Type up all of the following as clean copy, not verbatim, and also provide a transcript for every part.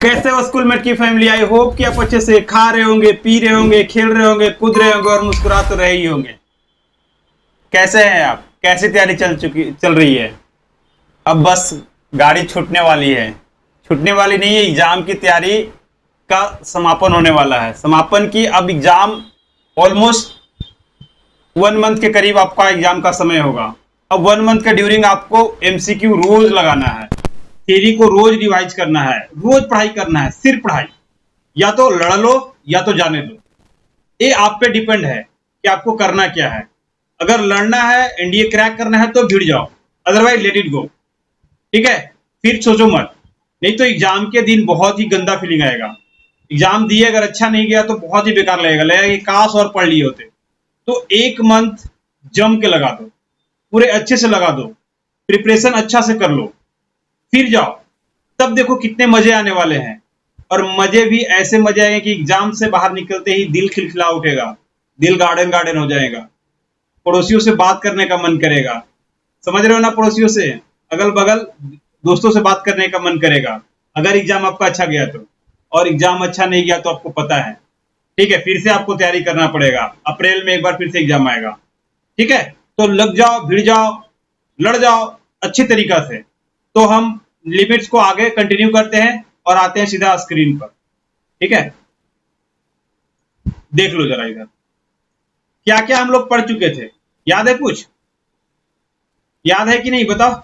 कैसे हो स्कूलमेट की फैमिली? आई होप कि आप अच्छे से खा रहे होंगे, पी रहे होंगे, खेल रहे होंगे, कूद रहे होंगे और मुस्कुरा तो रहे ही होंगे। कैसे हैं आप? कैसी तैयारी चल रही है? अब बस गाड़ी छूटने वाली है। छूटने वाली नहीं है, एग्जाम की तैयारी का समापन होने वाला है। समापन की अब एग्जाम ऑलमोस्ट 1 मंथ के करीब आपका एग्जाम का समय होगा। अब 1 मंथ के ड्यूरिंग आपको एमसीक्यू रोज लगाना है, थ्योरी को रोज रिवाइज करना है, रोज पढ़ाई करना है, सिर्फ पढ़ाई। या तो लड़ लो या तो जाने दो, ये आप पे डिपेंड है कि आपको करना क्या है। अगर लड़ना है, एनडीए क्रैक करना है तो भिड़ जाओ, अदरवाइज लेट इट गो। ठीक है, फिर सोचो मत, नहीं तो एग्जाम के दिन बहुत ही गंदा फीलिंग आएगा। एग्जाम दिए अगर अच्छा नहीं गया तो बहुत ही बेकार लगेगा कि काश और पढ़ लिए होते। तो 1 मंथ जम के लगा दो, पूरे अच्छे से लगा दो, प्रिपरेशन अच्छा से कर लो, फिर जाओ। तब देखो कितने मजे आने वाले हैं। और मजे भी ऐसे मजे आएंगे कि एग्जाम से बाहर निकलते ही दिल खिलखिला उठेगा, दिल गार्डन गार्डन हो जाएगा, पड़ोसियों से बात करने का मन करेगा। समझ रहे हो ना? पड़ोसियों से, अगल बगल दोस्तों से बात करने का मन करेगा अगर एग्जाम आपका अच्छा गया तो। और एग्जाम अच्छा नहीं गया तो आपको पता है, ठीक है, फिर से आपको तैयारी करना पड़ेगा। अप्रैल में एक बार फिर से एग्जाम आएगा। ठीक है, तो लग जाओ, भिड़ जाओ, लड़ जाओ अच्छी तरीका से। तो हम लिमिट्स को आगे कंटिन्यू करते हैं और आते हैं सीधा स्क्रीन पर। ठीक है, देख लो जरा इधर क्या क्या हम लोग पढ़ चुके थे। याद है? कुछ याद है कि नहीं बताओ?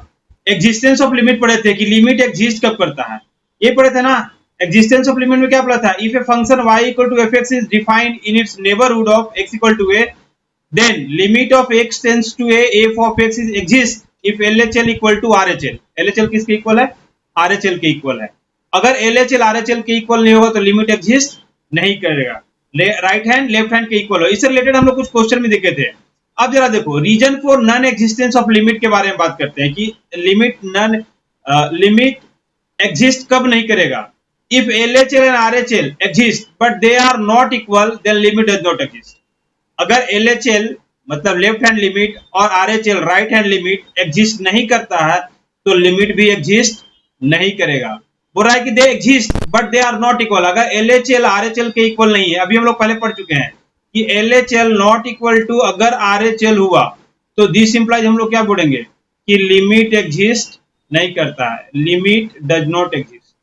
एग्जिस्टेंस ऑफ लिमिट पढ़े थे कि लिमिट एग्जिस्ट कब करता है, ये पढ़े थे ना। एग्जिस्टेंस ऑफ लिमिट में क्या पढ़ा था? If a function y equal to F X is defined in its neighbourhood of x equal to a, then limit of x tends to a f of x is exist if LHL equal to RHL। LHL किसके equal है? RHL के equal है। अगर LHL RHL के equal नहीं होगा तो limit exist नहीं करेगा। राइट हैंड लेफ्ट हैंड के इक्वल हो। इससे रिलेटेड हम लोग कुछ क्वेश्चन भी देखे थे। अब जरा देखो, reason for non existence of limit के बारे में बात करते हैं कि लिमिट एग्जिस्ट कब नहीं करेगा। If LHL and RHL exist but they are not equal then limit does not exist. अगर LHL मतलब लेफ्ट हैंड लिमिट और RHL right hand limit exist नहीं करता है तो लिमिट भी एग्जिस्ट नहीं करेगा। बोल रहा है कि they exist but they are not equal. अगर LHL RHL के इक्वल नहीं है, अभी हम लोग पहले पढ़ चुके हैं कि LHL नॉट इक्वल टू अगर RHL हुआ तो दिस इंप्लाइज हम लोग क्या बोलेंगे कि लिमिट एग्जिस्ट नहीं करता है। Limit does not exist,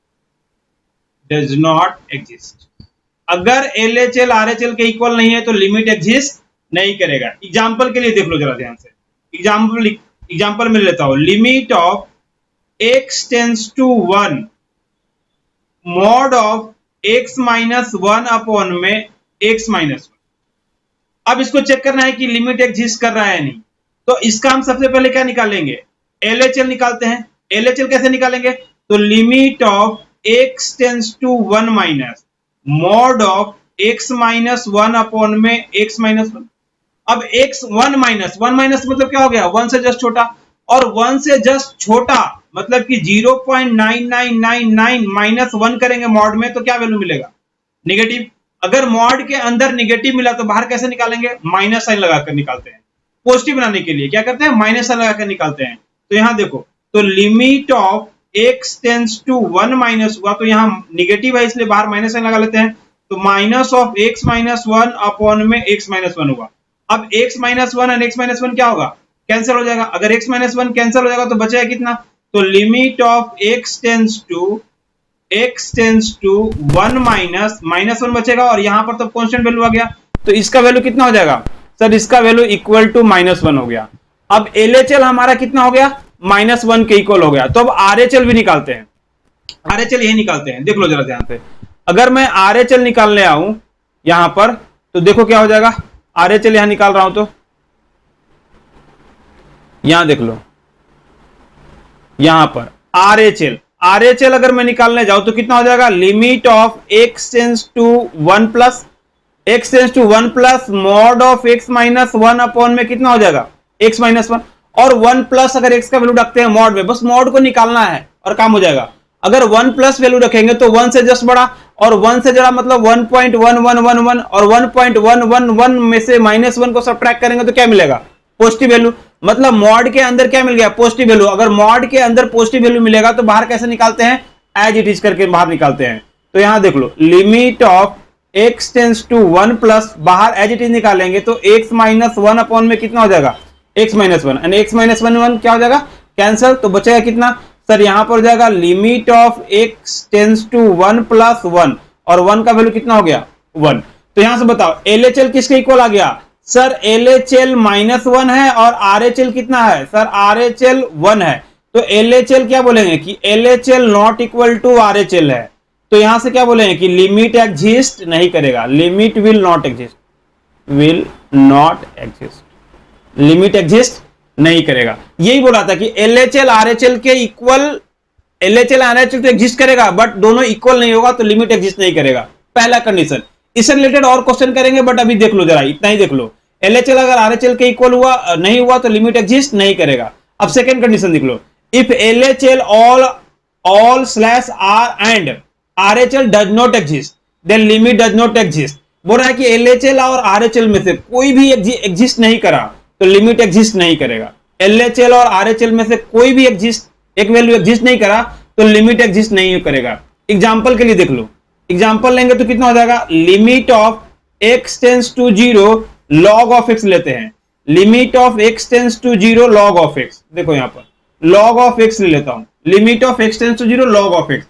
does not exist. अगर LHL RHL के इक्वल नहीं है तो लिमिट एग्जिस्ट नहीं करेगा। एग्जांपल के लिए देख लो जरा ध्यान से। एग्जांपल में लेता हूं, limit of x tends to 1 mod of x minus 1 upon में x माइनस 1। अब इसको चेक करना है कि लिमिट एग्जिस्ट कर रहा है नहीं, तो इसका हम सबसे पहले क्या निकालेंगे? LHL निकालते हैं। LHL कैसे निकालेंगे? तो limit of x tends to 1 minus mod of x minus 1 upon में x माइनस 1। अब x 1 माइनस मतलब क्या हो गया? 1 से जस्ट छोटा, और 1 से जस्ट छोटा मतलब कि 0.9999 माइनस 1 करेंगे मॉड में तो क्या वैल्यू मिलेगा? नेगेटिव। अगर मॉड के अंदर नेगेटिव मिला तो बाहर कैसे निकालेंगे? माइनस साइन लगाकर निकालते हैं। पॉजिटिव बनाने के लिए क्या करते हैं? माइनस साइन लगाकर निकालते हैं। तो यहां देखो, तो limit of x tends to 1 minus हुआ तो यहां नेगेटिव है इसलिए बाहर माइनस साइन लगा लेते हैं। तो minus of x minus 1 upon में x माइनस 1 हुआ। अब x माइनस 1 और x माइनस 1 क्या होगा? कैंसिल हो जाएगा। अगर x माइनस 1 कैंसिल हो जाएगा तो बचेगा कितना? तो limit of x tends to 1 minus 1 बचेगा और यहां पर तो कांस्टेंट वैल्यू आ गया, तो इसका वैल्यू कितना हो जाएगा? सर इसका वैल्यू इक्वल टू -1 हो गया। अब LHL हमारा कितना हो गया? -1 के इक्वल हो गया। तो अब RHL भी निकालते हैं। RHL यही निकालते हैं, देख लो जरा ध्यान से। अगर मैं RHL निकालने आऊं यहां पर तो देखो क्या हो जाएगा। RHL यहां निकाल रहा हूं तो यहां देख लो, यहां पर RHL अगर मैं निकालने जाऊं तो कितना हो जाएगा? Limit of x tends to 1 plus mod of x minus 1 upon में कितना हो जाएगा? x माइनस 1 और 1 प्लस अगर x का वैल्यू रखते हैं मॉड में, बस मॉड को निकालना है और काम हो जाएगा। अगर 1 प्लस वैल्यू रखेंगे तो 1 से जस्ट बड़ा, और 1 से जरा मतलब 1.1111 और 1.111 में से -1 को सब्ट्रैक्ट करेंगे तो क्या मिलेगा? Positive value. मतलब मॉड के अंदर क्या मिल गया? Positive value. अगर मॉड के अंदर पॉजिटिव वैल्यू मिलेगा तो बाहर कैसे निकालते हैं? एज इट इज करके बाहर निकालते हैं। तो यहां देख लो, limit of x tends to 1 plus, बाहर एज इट इज निकालेंगे तो x माइनस 1 अपॉन में कितना हो जाएगा, x minus 1, and x minus 1 क्या हो जाएगा, कैंसिल। तो बचेगा कितना सर, यहां पर हो जाएगा limit of x tends to 1 plus 1, और 1 का वैल्यू कितना हो गया 1। तो यहां से बताओ LHL किसके इक्वल आ गया सर, LHL माइनस 1 है और RHL कितना है सर, RHL 1 है। तो LHL क्या बोलेंगे कि LHL not equal to RHL है। तो यहां से क्या बोलेंगे कि लिमिट एग्जिस्ट नहीं करेगा, limit will not exist, will not exist, limit exist नहीं करेगा। यही बोला था कि LHL RHL के इक्वल, LHL RHL तो एग्जिस्ट करेगा बट दोनों इक्वल नहीं होगा तो लिमिट एग्जिस्ट नहीं करेगा, पहला कंडीशन। इससे रिलेटेड और क्वेश्चन करेंगे बट अभी देख लो जरा, इतना ही देख लो। LHL अगर RHL के इक्वल हुआ नहीं हुआ तो लिमिट एग्जिस्ट नहीं करेगा। अब सेकंड कंडीशन देख लो, if LHL all slash R and RHL does not exist then limit does not exist. बोल रहा है कि LHL और RHL में से कोई भी एग्जिस्ट नहीं करा तो लिमिट एग्जिस्ट नहीं करेगा। LHL और RHL में से कोई भी एक वैल्यू एग्जिस्ट नहीं करा तो लिमिट एग्जिस्ट नहीं करेगा। एग्जांपल के लिए देख लो, एग्जांपल लेंगे तो कितना हो जाएगा, limit of x tends to 0 log of x लेते हैं, limit of x tends to 0 log of x, देखो यहां पर log ऑफ x ले लेता हूं, limit of x tends to 0 log of x।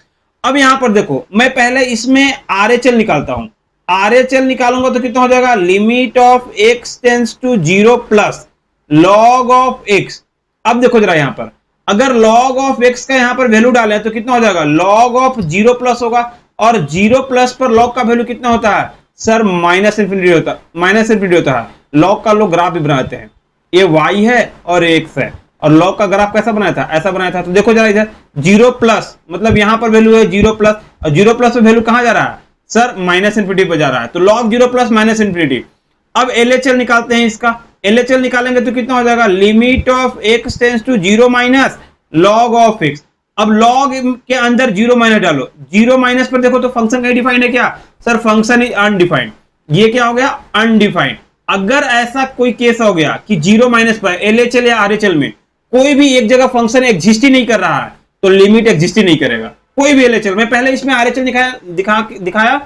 अब यहां पर देखो मैं पहले इसमें RHL निकालता हूं, RHL निकालूंगा तो कितना हो जाएगा, limit of x tends to 0 plus log of x। अब देखो जरा यहां पर अगर log ऑफ x का यहां पर वैल्यू डालें तो कितना हो जाएगा, log ऑफ 0 प्लस होगा, और 0 प्लस पर log का वैल्यू कितना होता है सर, माइनस इंफिनिटी होता, माइनस इंफिनिटी होता है। log का लोग ग्राफ भी बनाते हैं, ये y है और x है, और log का ग्राफ कैसा बनाया था, ऐसा बनाया था। तो देखो जरा इधर 0 प्लस, मतलब यहां पर वैल्यू है 0 प्लस, और 0 प्लस में वैल्यू कहां जा रहा है सर, माइनस इंफिनिटी पर जा रहा है, तो log 0 प्लस माइनस इंफिनिटी। अब LHL निकालते हैं इसका, LHL निकालेंगे तो कितना हो जाएगा, limit of x tends to 0 minus log of x। अब log के अंदर 0 माइनस डालो, 0 माइनस पर देखो तो फंक्शन का डिफाइंड है क्या सर, फंक्शन इज अनडिफाइंड, ये क्या हो गया अनडिफाइंड। अगर ऐसा कोई केस हो गया कि 0 माइनस पर LHL या RHL में कोई भी एक जगह फंक्शन एग्जिस्ट ही नहीं कर रहा है तो लिमिट एग्जिस्ट ही नहीं करेगा, कोई भी LHL में। पहले इसमें RHL दिखाया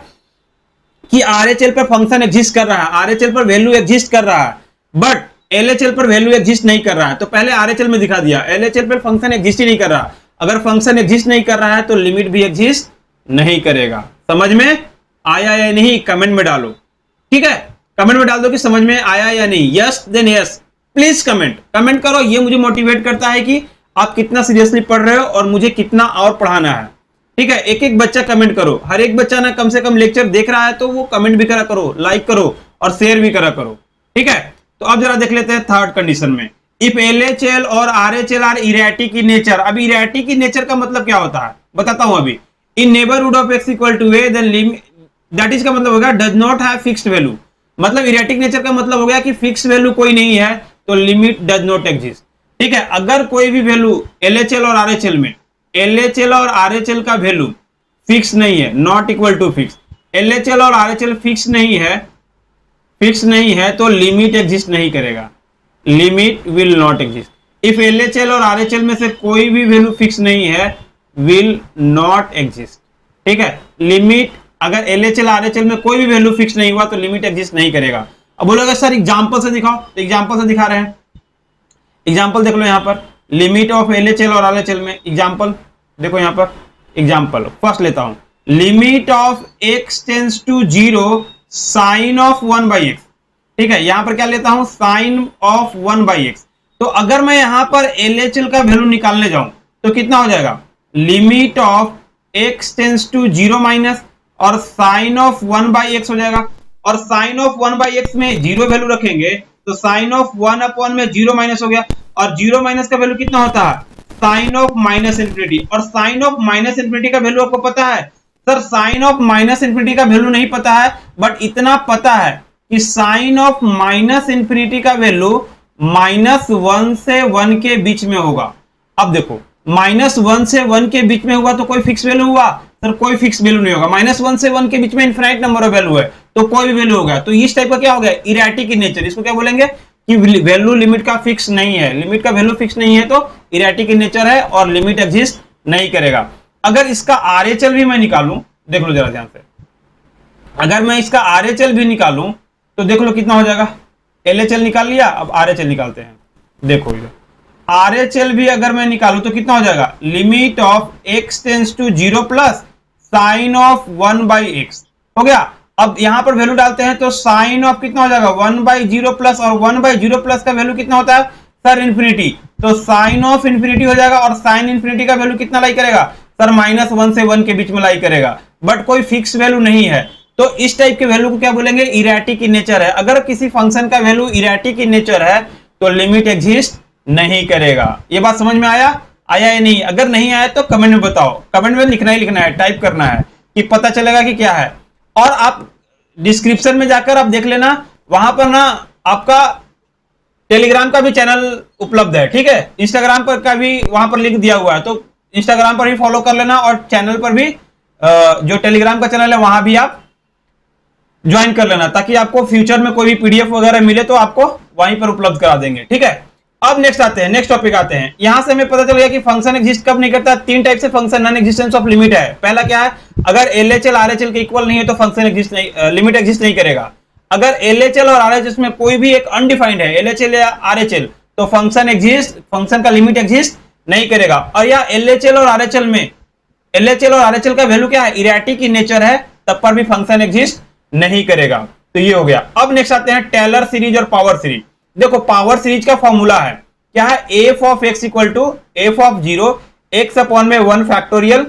कि RHL पर फंक्शन एग्जिस्ट कर रहा है, RHL पर वैल्यू एग्जिस्ट कर रहा है, बट LHL पर वैल्यू एग्जिस्ट नहीं कर रहा है। तो पहले RHL में दिखा दिया, LHL पर फंक्शन एग्जिस्ट ही नहीं कर रहा, अगर फंक्शन एग्जिस्ट नहीं कर रहा है तो लिमिट भी एग्जिस्ट नहीं करेगा। समझ में आया या नहीं, कमेंट में डालो, ठीक है, कमेंट में डाल दो कि समझ में आया या नहीं। Yes then yes, please comment करो, ये मुझे मोटिवेट करता है कि आप कितना सीरियसली पढ़ रहे हो और मुझे कितना और पढ़ाना है, ठीक है। एक एक बच्चा कमेंट करो, हर एक बच्चा ना कम से कम लेक्चर देख रहा है तो वो कमेंट भी करा करो, लाइक करो और शेयर भी करा करो, ठीक है। तो अब जरा देख लेते हैं थर्ड कंडीशन में, इफ LHL और RHL are erratic in nature. अब इरेटिक इन नेचर का मतलब क्या होता है बताता हूं अभी। In neighbourhood of x equal to a then limit, that is का मतलब होगा does not have fixed value. मतलब इरेटिक नेचर का मतलब हो गया कि फिक्स वैल्यू कोई नहीं है तो लिमिट डज नॉट एग्जिस्ट, ठीक है। अगर कोई भी वैल्यू LHL और RHL में, LHL और RHL का वैल्यू फिक्स नहीं है, not equal to fix, LHL और RHL फिक्स नहीं है तो लिमिट एग्जिस्ट नहीं करेगा, limit will not exist. If LHL और RHL में से कोई भी वैल्यू फिक्स नहीं है विल नॉट एग्जिस्ट, ठीक है। लिमिट अगर LHL RHL में कोई भी वैल्यू फिक्स नहीं हुआ तो लिमिट एग्जिस्ट नहीं करेगा। अब बोलोगे सर एग्जांपल से दिखाओ, तो एग्जांपल से दिखा रहे हैं, एग्जांपल देख लो यहां पर, लिमिट ऑफ LHL और RHL में एग्जांपल देखो यहां पर, एग्जांपल फर्स्ट लेता हूं, limit of x tends to 0 sine of 1 by x, ठीक है। यहां पर क्या लेता हूं, साइन ऑफ 1 बाई एक्स। तो अगर मैं यहां पर LHL का वैल्यू निकालने जाऊं तो कितना हो जाएगा, limit of x tends to 0 minus और साइन ऑफ 1 बाई एक्स हो जाएगा, और साइन ऑफ 1 बाई एक्स में 0 वैल्यू रखेंगे तो साइन ऑफ 1 अपॉन में 0 माइनस हो गया, और 0 माइनस का वैल्यू कितना होता है, साइन ऑफ माइनस इंफिनिटी। और साइन ऑफ माइनस इंफिनिटी का वैल्यू आपको पता है sir, sine of minus infinity का वैल्यू नहीं पता है, बट इतना पता है कि साइन ऑफ माइनस इंफिनिटी का वैल्यू -1 से 1 के बीच में होगा। अब देखो -1 से 1 के बीच में हुआ तो कोई फिक्स वैल्यू हुआ सर, कोई फिक्स वैल्यू नहीं होगा। -1 से 1 के बीच में इनफिनाइट नंबर ऑफ वैल्यू है तो कोई भी वैल्यू होगा। तो इस टाइप का क्या हो गया, इरेटिक इन नेचर। इसको क्या बोलेंगे कि वैल्यू लिमिट का फिक्स नहीं है, लिमिट का वैल्यू फिक्स नहीं है तो इरेटिक इन नेचर है और लिमिट एग्जिस्ट नहीं करेगा। अगर इसका आरएचएल भी मैं निकालूं, देख लो जरा ध्यान से, अगर मैं इसका आरएचएल भी निकालूं तो देख लो कितना हो जाएगा। एलएचएल निकाल लिया, अब आरएचएल निकालते हैं। देखो इधर आरएचएल भी अगर मैं निकालूं तो कितना हो जाएगा, limit of x tends to 0 plus sine of 1/x हो गया। अब यहां पर वैल्यू डालते हैं तो साइन ऑफ कितना हो जाएगा 1/0 प्लस, और 1/0 प्लस का वैल्यू कितना होता है सर, इंफिनिटी। तो साइन ऑफ इंफिनिटी हो जाएगा, और साइन इंफिनिटी का वैल्यू कितना लाई करेगा सर, -1 से 1 के बीच में लाई करेगा, बट कोई फिक्स वैल्यू नहीं है। तो इस टाइप के वैल्यू को क्या बोलेंगे, इरेटिक इन नेचर है। अगर किसी फंक्शन का वैल्यू इरेटिक इन नेचर है तो लिमिट एग्जिस्ट नहीं करेगा। ये बात समझ में आया या नहीं? अगर नहीं आया तो कमेंट में बताओ, कमेंट में लिखना ही लिखना है, टाइप करना है कि पता चलेगा कि क्या है। और आप डिस्क्रिप्शन में जाकर आप देख लेना, वहां पर ना आपका टेलीग्राम का भी चैनल उपलब्ध है, ठीक है। इंस्टाग्राम पर का भी वहां पर लिंक दिया हुआ है, तो इंस्टाग्राम पर भी फॉलो कर लेना, और चैनल पर भी जो टेलीग्राम का चैनल है वहां भी आप ज्वाइन कर लेना, ताकि आपको फ्यूचर में कोई भी पीडीएफ वगैरह मिले तो आपको वहीं पर उपलब्ध करा देंगे, ठीक है। अब नेक्स्ट आते हैं, नेक्स्ट टॉपिक आते हैं। यहां से हमें पता चल गया कि फंक्शन एग्जिस्ट कब नहीं करता। तीन टाइप से function non existence of limit है। पहला क्या है, अगर एलएचएल आरएचएल के इक्वल नहीं है तो फंक्शन एग्जिस्ट नहीं, लिमिट एग्जिस्ट नहीं करेगा। अगर एलएचएल और आरएचएल में कोई भी एक अनडिफाइंड है, एलएचएल या आरएचएल, तो फंक्शन का लिमिट एग्जिस्ट नहीं करेगा। और या एलएचएल और आरएचएल में, एलएचएल और आरएचएल का वैल्यू क्या है, इरेटिक इन नेचर है, तब पर भी फंक्शन एग्जिस्ट नहीं करेगा। तो ये हो गया। अब नेक्स्ट आते हैं टेलर सीरीज और पावर सीरीज। देखो पावर सीरीज का फॉर्मूला है क्या है, f of x equal to f of 0 x upon में 1 factorial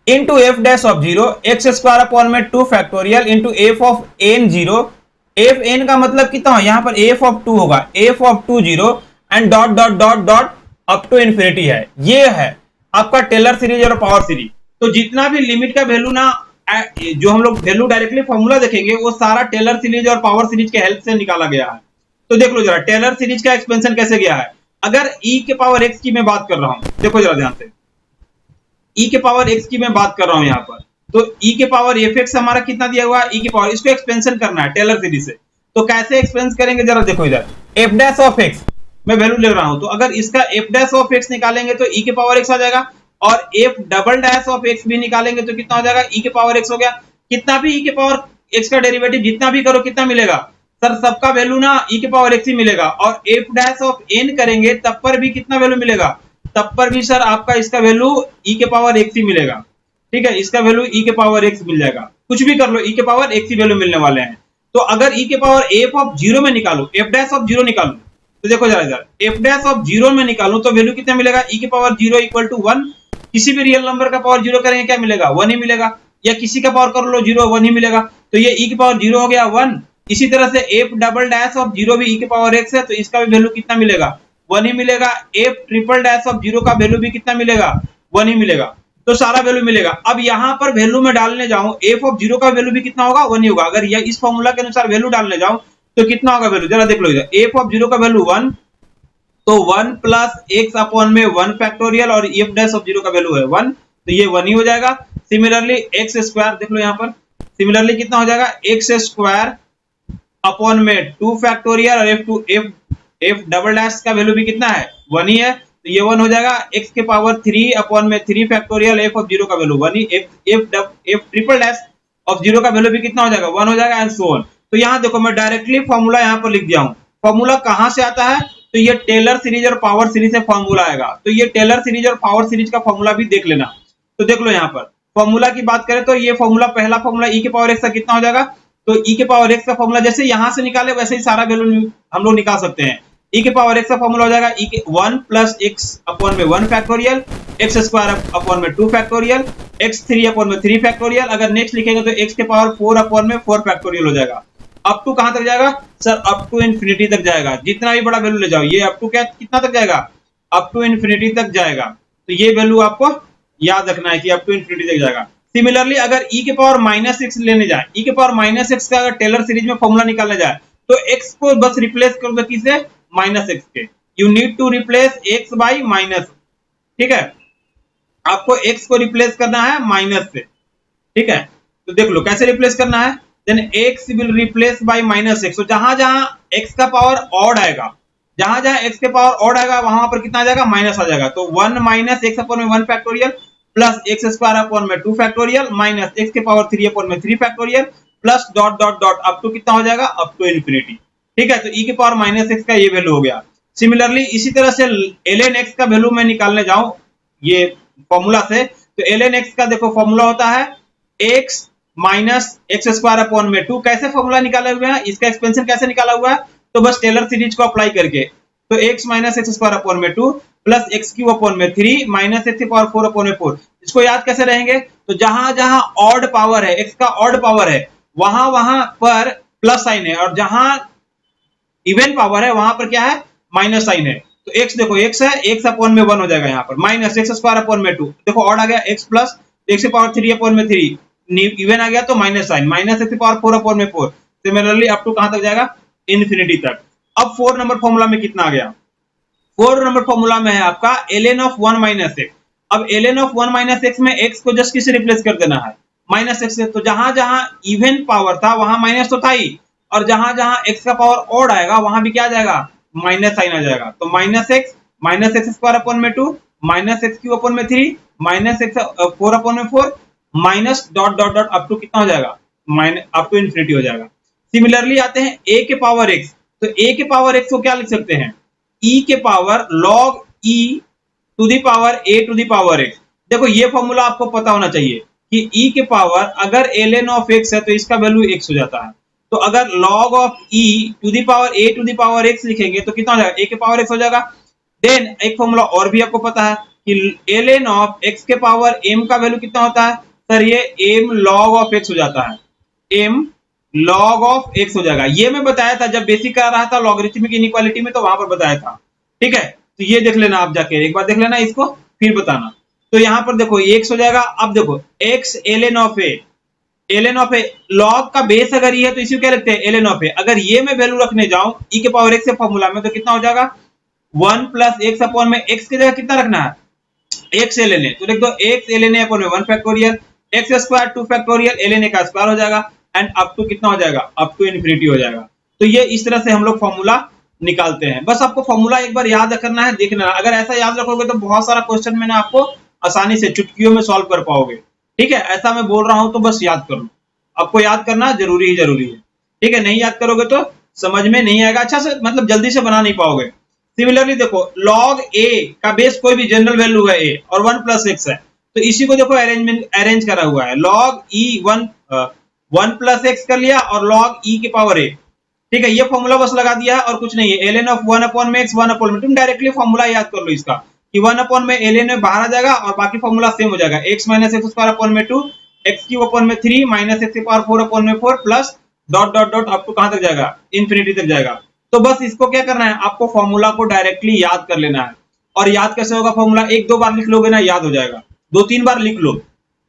into f dash of 0 x square upon में 2 factorial into f of n 0। F n का मतलब कितना, यहां पर एफ ऑफ 2 होगा, f of 2 0 and dot dot dot dot up to infinity है। ये है आपका टेलर सीरीज और पावर सीरीज। तो जितना भी लिमिट का वैल्यू ना, जो हम लोग वैल्यू डायरेक्टली फॉर्मूला देखेंगे वो सारा टेलर सीरीज और पावर सीरीज के हेल्प से निकाला गया है। तो देख लो जरा टेलर सीरीज का एक्सपेंशन कैसे गया है। अगर e के पावर x की मैं बात कर रहा हूं, देखो जरा ध्यान से, e के पावर x की मैं बात कर रहा हूं यहां पर, तो e के पावर fx हमारा कितना दिया हुआ है, e के पावर, इसको एक्सपेंशन करना है टेलर सीरीज से। तो कैसे एक्सपेंस करेंगे जरा देखो इधर, f डैश ऑफ x मैं वैल्यू ले रहा हूं, तो अगर इसका f डैश ऑफ x निकालेंगे तो e के पावर x आ जाएगा, और f double dash of x भी निकालेंगे तो कितना हो जाएगा, e के पावर x हो गया। कितना भी e के पावर x का डेरिवेटिव जितना भी करो कितना मिलेगा सर, सबका वैल्यू ना e के पावर x ही मिलेगा। और f डैश ऑफ n करेंगे तब पर भी कितना वैल्यू मिलेगा, तब पर भी सर आपका इसका वैल्यू e के पावर x ही मिलेगा, ठीक है। इसका वैल्यू e के पावर x मिल जाएगा, कुछ भी कर लो e के पावर x ही वैल्यू मिलने वाले हैं। तो अगर e के पावर f ऑफ 0 में निकालो, f डैश ऑफ 0 निकालो, तो देखो जरा इधर f डैश ऑफ 0 में निकालो तो वैल्यू कितना मिलेगा, e के पावर 0 इक्वल टू 1। किसी भी रियल नंबर का पावर 0 करेंगे क्या मिलेगा, 1 ही मिलेगा, या किसी का पावर कर लो 0, 1 ही मिलेगा। तो ये e के पावर 0 हो गया 1। इसी तरह से f डबल डैश ऑफ 0 भी e के पावर x है, तो इसका भी वैल्यू कितना मिलेगा, 1 ही मिलेगा। f ट्रिपल डैश ऑफ 0 का वैल्यू भी कितना मिलेगा, 1 ही मिलेगा। तो सारा वैल्यू मिलेगा। अब यहाँ पर वैल्यू में डालने जाऊं, f ऑफ 0 का वैल्यू भी कितना होगा, 1 ही होगा। अगर ये इस फॉर्मूला के अनुसार वैल्यू डालने जाऊं तो कितना होगा वैल्यू, जरा देख लो इधर, f ऑफ 0 का वैल्यू 1, तो 1 प्लस x अपॉन में 1 फैक्टोरियल, और f डैश ऑफ 0 का वैल्यू है 1, तो ये 1 ही हो जाएगा। सिमिलरली x स्क्वायर देख लो यहाँ पर, सिमिलरली कितना हो जाएगा, x स्क्वायर अपॉन में 2 फैक्टोरियल, और f डबल डैश का वैल्यू भी कितना है, 1 ही है, तो ये 1 हो जाएगा। x के पावर 3 अपॉन में 3 फैक्टोरियल, f ऑफ 0 का value 1 he, f triple dash of 0 का वैल्यू भी कितना हो जाएगा, 1 हो जाएगा, एंड सो ऑन। तो यहाँ देखो मैं डायरेक्टली फॉर्मूला यहाँ पर लिख दिया हूँ। फॉर्मूला कहाँ से आता है, तो ये टेलर सीरीज और पावर सीरीज से फॉर्मूला आएगा। तो ये टेलर सीरीज और पावर सीरीज का फॉर्मूला भी देख लेना। तो देख लो यहाँ पर फॉर्मूला की बात करें तो ये फॉर्मूला, पहला फॉर्मूला e के पावर x का कितना हो जाएगा, तो e के पावर x का फॉर्मूला जैसे यहां से निकाले वैसे ही सारा वैल्यू हम लोग निकाल सकते हैं। e के पावर x का फॉर्मूला हो जाएगा e के 1 प्लस x अपॉन में 1 फैक्टोरियल, x स्क्वायर अपॉन में 2 फैक्टोरियल, x 3 अपॉन में 3 फैक्टोरियल। अगर नेक्स्ट लिखेंगे तो x के पावर 4 अपॉन में 4 फैक्टोरियल हो जाएगा। अप टू कहां तक जाएगा सर, अप टू इन्फिनिटी तक जाएगा। जितना भी बड़ा वैल्यू ले जाओ, ये अप टू क्या कितना तक जाएगा, अप टू इन्फिनिटी तक जाएगा। तो ये वैल्यू आपको याद रखना है कि अप टू इन्फिनिटी तक जाएगा। सिमिलरली अगर e के पावर -x लेने जाए, e के पावर -x का अगर टेलर सीरीज में फॉर्मूला निकालने जाए तो x को बस रिप्लेस कर दो किससे, -x के। You need to replace x by minus, ठीक है, आपको x को रिप्लेस करना है माइनस से, ठीक है। तो देख लो कैसे रिप्लेस करना है, then x will replace by -x। तो जहां जहां x का पावर ऑड आएगा, जहां जहां x के पावर ऑड आएगा वहां पर कितना आ जाएगा, माइनस आ जाएगा। तो 1 - x upon 1 factorial, plus x square upon में 2 फैक्टोरियल माइनस एक्स के पावर 3 अपॉन में 3 factorial plus dot dot dot up to कितना हो जाएगा, अप टू इन्फिनिटी। ठीक है, तो e के पावर माइनस एक्स का ये वैल्यू हो गया। सिमिलरली इसी तरह से ln x का वैल्यू मैं निकालने जाऊं ये फॉर्मूला से, तो ln x का देखो फॉर्मूला होता है x minus x square upon में 2। कैसे फॉर्मूला निकाले हुए हैं, इसका एक्सपेंशन कैसे निकाला हुआ है, तो बस टेलर सीरीज को अप्लाई करके, तो x minus x square upon में 2 प्लस एक्स क्यूब अपॉन में 3 माइनस एक्स की पावर 4 अपॉन में 4। इसको याद कैसे रहेंगे, तो जहां जहां ऑड पावर है, x का ऑड पावर है, वहां वहां पर प्लस साइन है, और जहां इवन पावर है वहां पर क्या है, माइनस साइन है। तो x देखो x है, x अपॉन में 1 हो जाएगा यहाँ पर, माइनस एक्स स्क्वायर अपॉन में 2, देखो ऑड आ गया x प्लस एक्स की पावर 3 अपॉन में 3, इवन आ गया तो माइनस साइन, माइनस एक्स की पावर 4 अपॉन में 4। सिमिलरली अप टू कहां तक जाएगा, इन्फिनिटी तक। अब 4 नंबर फॉर्मूला में कितना आ गया, 4 नंबर फॉर्मूला में है आपका ln ऑफ 1 माइनस एक्स। अब ln ऑफ 1 माइनस एक्स में x को जस्ट किससे रिप्लेस कर देना है, माइनस एक्स से। तो जहां जहां इवन पावर था वहां माइनस तो था ही, और जहां जहां x का पावर ऑड आएगा वहां भी क्या आ जाएगा, माइनस साइन आ जाएगा। तो माइनस एक्स स्क्वायर अपॉन में 2 माइनस एक्स क्यूब अपॉन में 3 माइनस एक्स 4 अपॉन में 4 minus dot dot dot up to कितना हो जाएगा, माइनस अप टू इन्फिनिटी हो जाएगा। सिमिलरली आते हैं a के पावर x, तो a के पावर x को क्या लिख सकते हैं, e के power log e to the power a to the power x। देखो ये फॉर्मूला आपको पता होना चाहिए कि e के पावर अगर ln ऑफ x है तो इसका वैल्यू x हो जाता है, तो अगर log of e to the power a to the power x लिखेंगे तो कितना हो जाएगा, a के पावर x हो जाएगा। देन एक फॉर्मूला और भी आपको पता है कि ln ऑफ x के पावर m का वैल्यू कितना होता है, सर ये m log ऑफ x हो जाता है, m log ऑफ x हो जाएगा। ये मैं बताया था जब बेसिक कर रहा था लॉगरिथमिक इनइक्वालिटी में, तो वहां पर बताया था। ठीक है, तो ये देख लेना आप जाके, एक बार देख लेना इसको फिर बताना। तो यहाँ पर देखो x हो जाएगा, अब देखो x ln of a, ln of a log का बेस अगर ये है तो इसी को क्या लिखते हैं, ln ऑफ a। अगर ये मैं वैल्यू रखने जाऊं e के पावर x से फॉर्मूला में, तो कितना हो जाएगा 1 प्लस एक्स अपॉन में x की जगह कितना रखना है, x ln a, तो लिख दो x ln a अपॉन में 1 factorial x square 2 factorial ln a का स्क्वायर हो जाएगा एंड अप टू कितना हो जाएगा, अप टू इन्फिनिटी हो जाएगा। तो ये इस तरह से हम लोग फॉर्मूला निकालते हैं। बस आपको फॉर्मूला एक बार याद करना है, देखना है, अगर ऐसा याद रखोगे तो बहुत सारा क्वेश्चन में ना आपको आसानी से चुटकियों में सॉल्व कर पाओगे। ठीक है, ऐसा मैं बोल रहा हूं तो बस याद कर लो, आपको याद करना जरूरी है। ठीक है, नहीं याद करोगे तो समझ में नहीं आएगा, अच्छा से मतलब जल्दी से बना नहीं पाओगे। सिमिलरली देखो log a का बेस कोई भी जनरल वैल्यू है a और 1 प्लस एक्स है, तो इसी को देखो अरेंज करा हुआ है, log e 1 प्लस एक्स कर लिया और log e के पावर a। ठीक है, ये फॉर्मूला बस लगा दिया है और कुछ नहीं है, ln ऑफ 1 अपॉन में x 1 अपॉन में, तुम डायरेक्टली फॉर्मूला याद कर लो इसका कि 1 अपॉन में ln में बाहर आ जाएगा और बाकी फॉर्मूला सेम हो जाएगा, x minus x square upon में 2 एक्स क्यूब अपॉन में 3 माइनस एक्स की पावर 4 अपॉन में 4 plus dot dot dot up to कहां तक जाएगा, इन्फिनिटी तक जाएगा। तो बस इसको क्या करना है, आपको फॉर्मूला को डायरेक्टली याद कर लेना है। और याद कैसे होगा फॉर्मूला, एक दो बार लिख लोगे ना याद हो जाएगा, दो तीन बार लिख लो।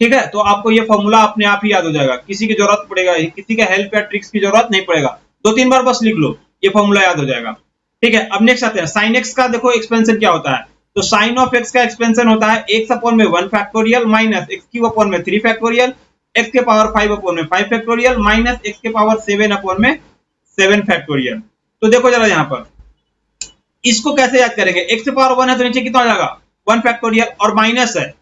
ठीक है, तो आपको ये फॉर्मूला अपने आप ही याद हो जाएगा, किसी की जरूरत पड़ेगा, किसी का हेल्प या ट्रिक्स की जरूरत नहीं पड़ेगा, दो तीन बार बस लिख लो, ये फॉर्मूला याद हो जाएगा। ठीक है, अब नेक्स्ट आते हैं साइन एक्स का। देखो एक्सपेंशन क्या होता है, तो साइन ऑफ एक्स का एक्सपेंशन होता है एक्स अपॉन में 1 factorial minus x cube upon में 3 फैक्टोरियल एक्स के पावर 5 अपॉन में 5 फैक्टोरियल माइनस एक्स के पावर 7 अपॉन में 7 फैक्टोरियल। तो देखो जरा यहाँ पर इसको कैसे याद करेंगे, एक्स के पावर 1 है तो नीचे कितना हो जाएगा 1 फैक्टोरियल, और माइनस है,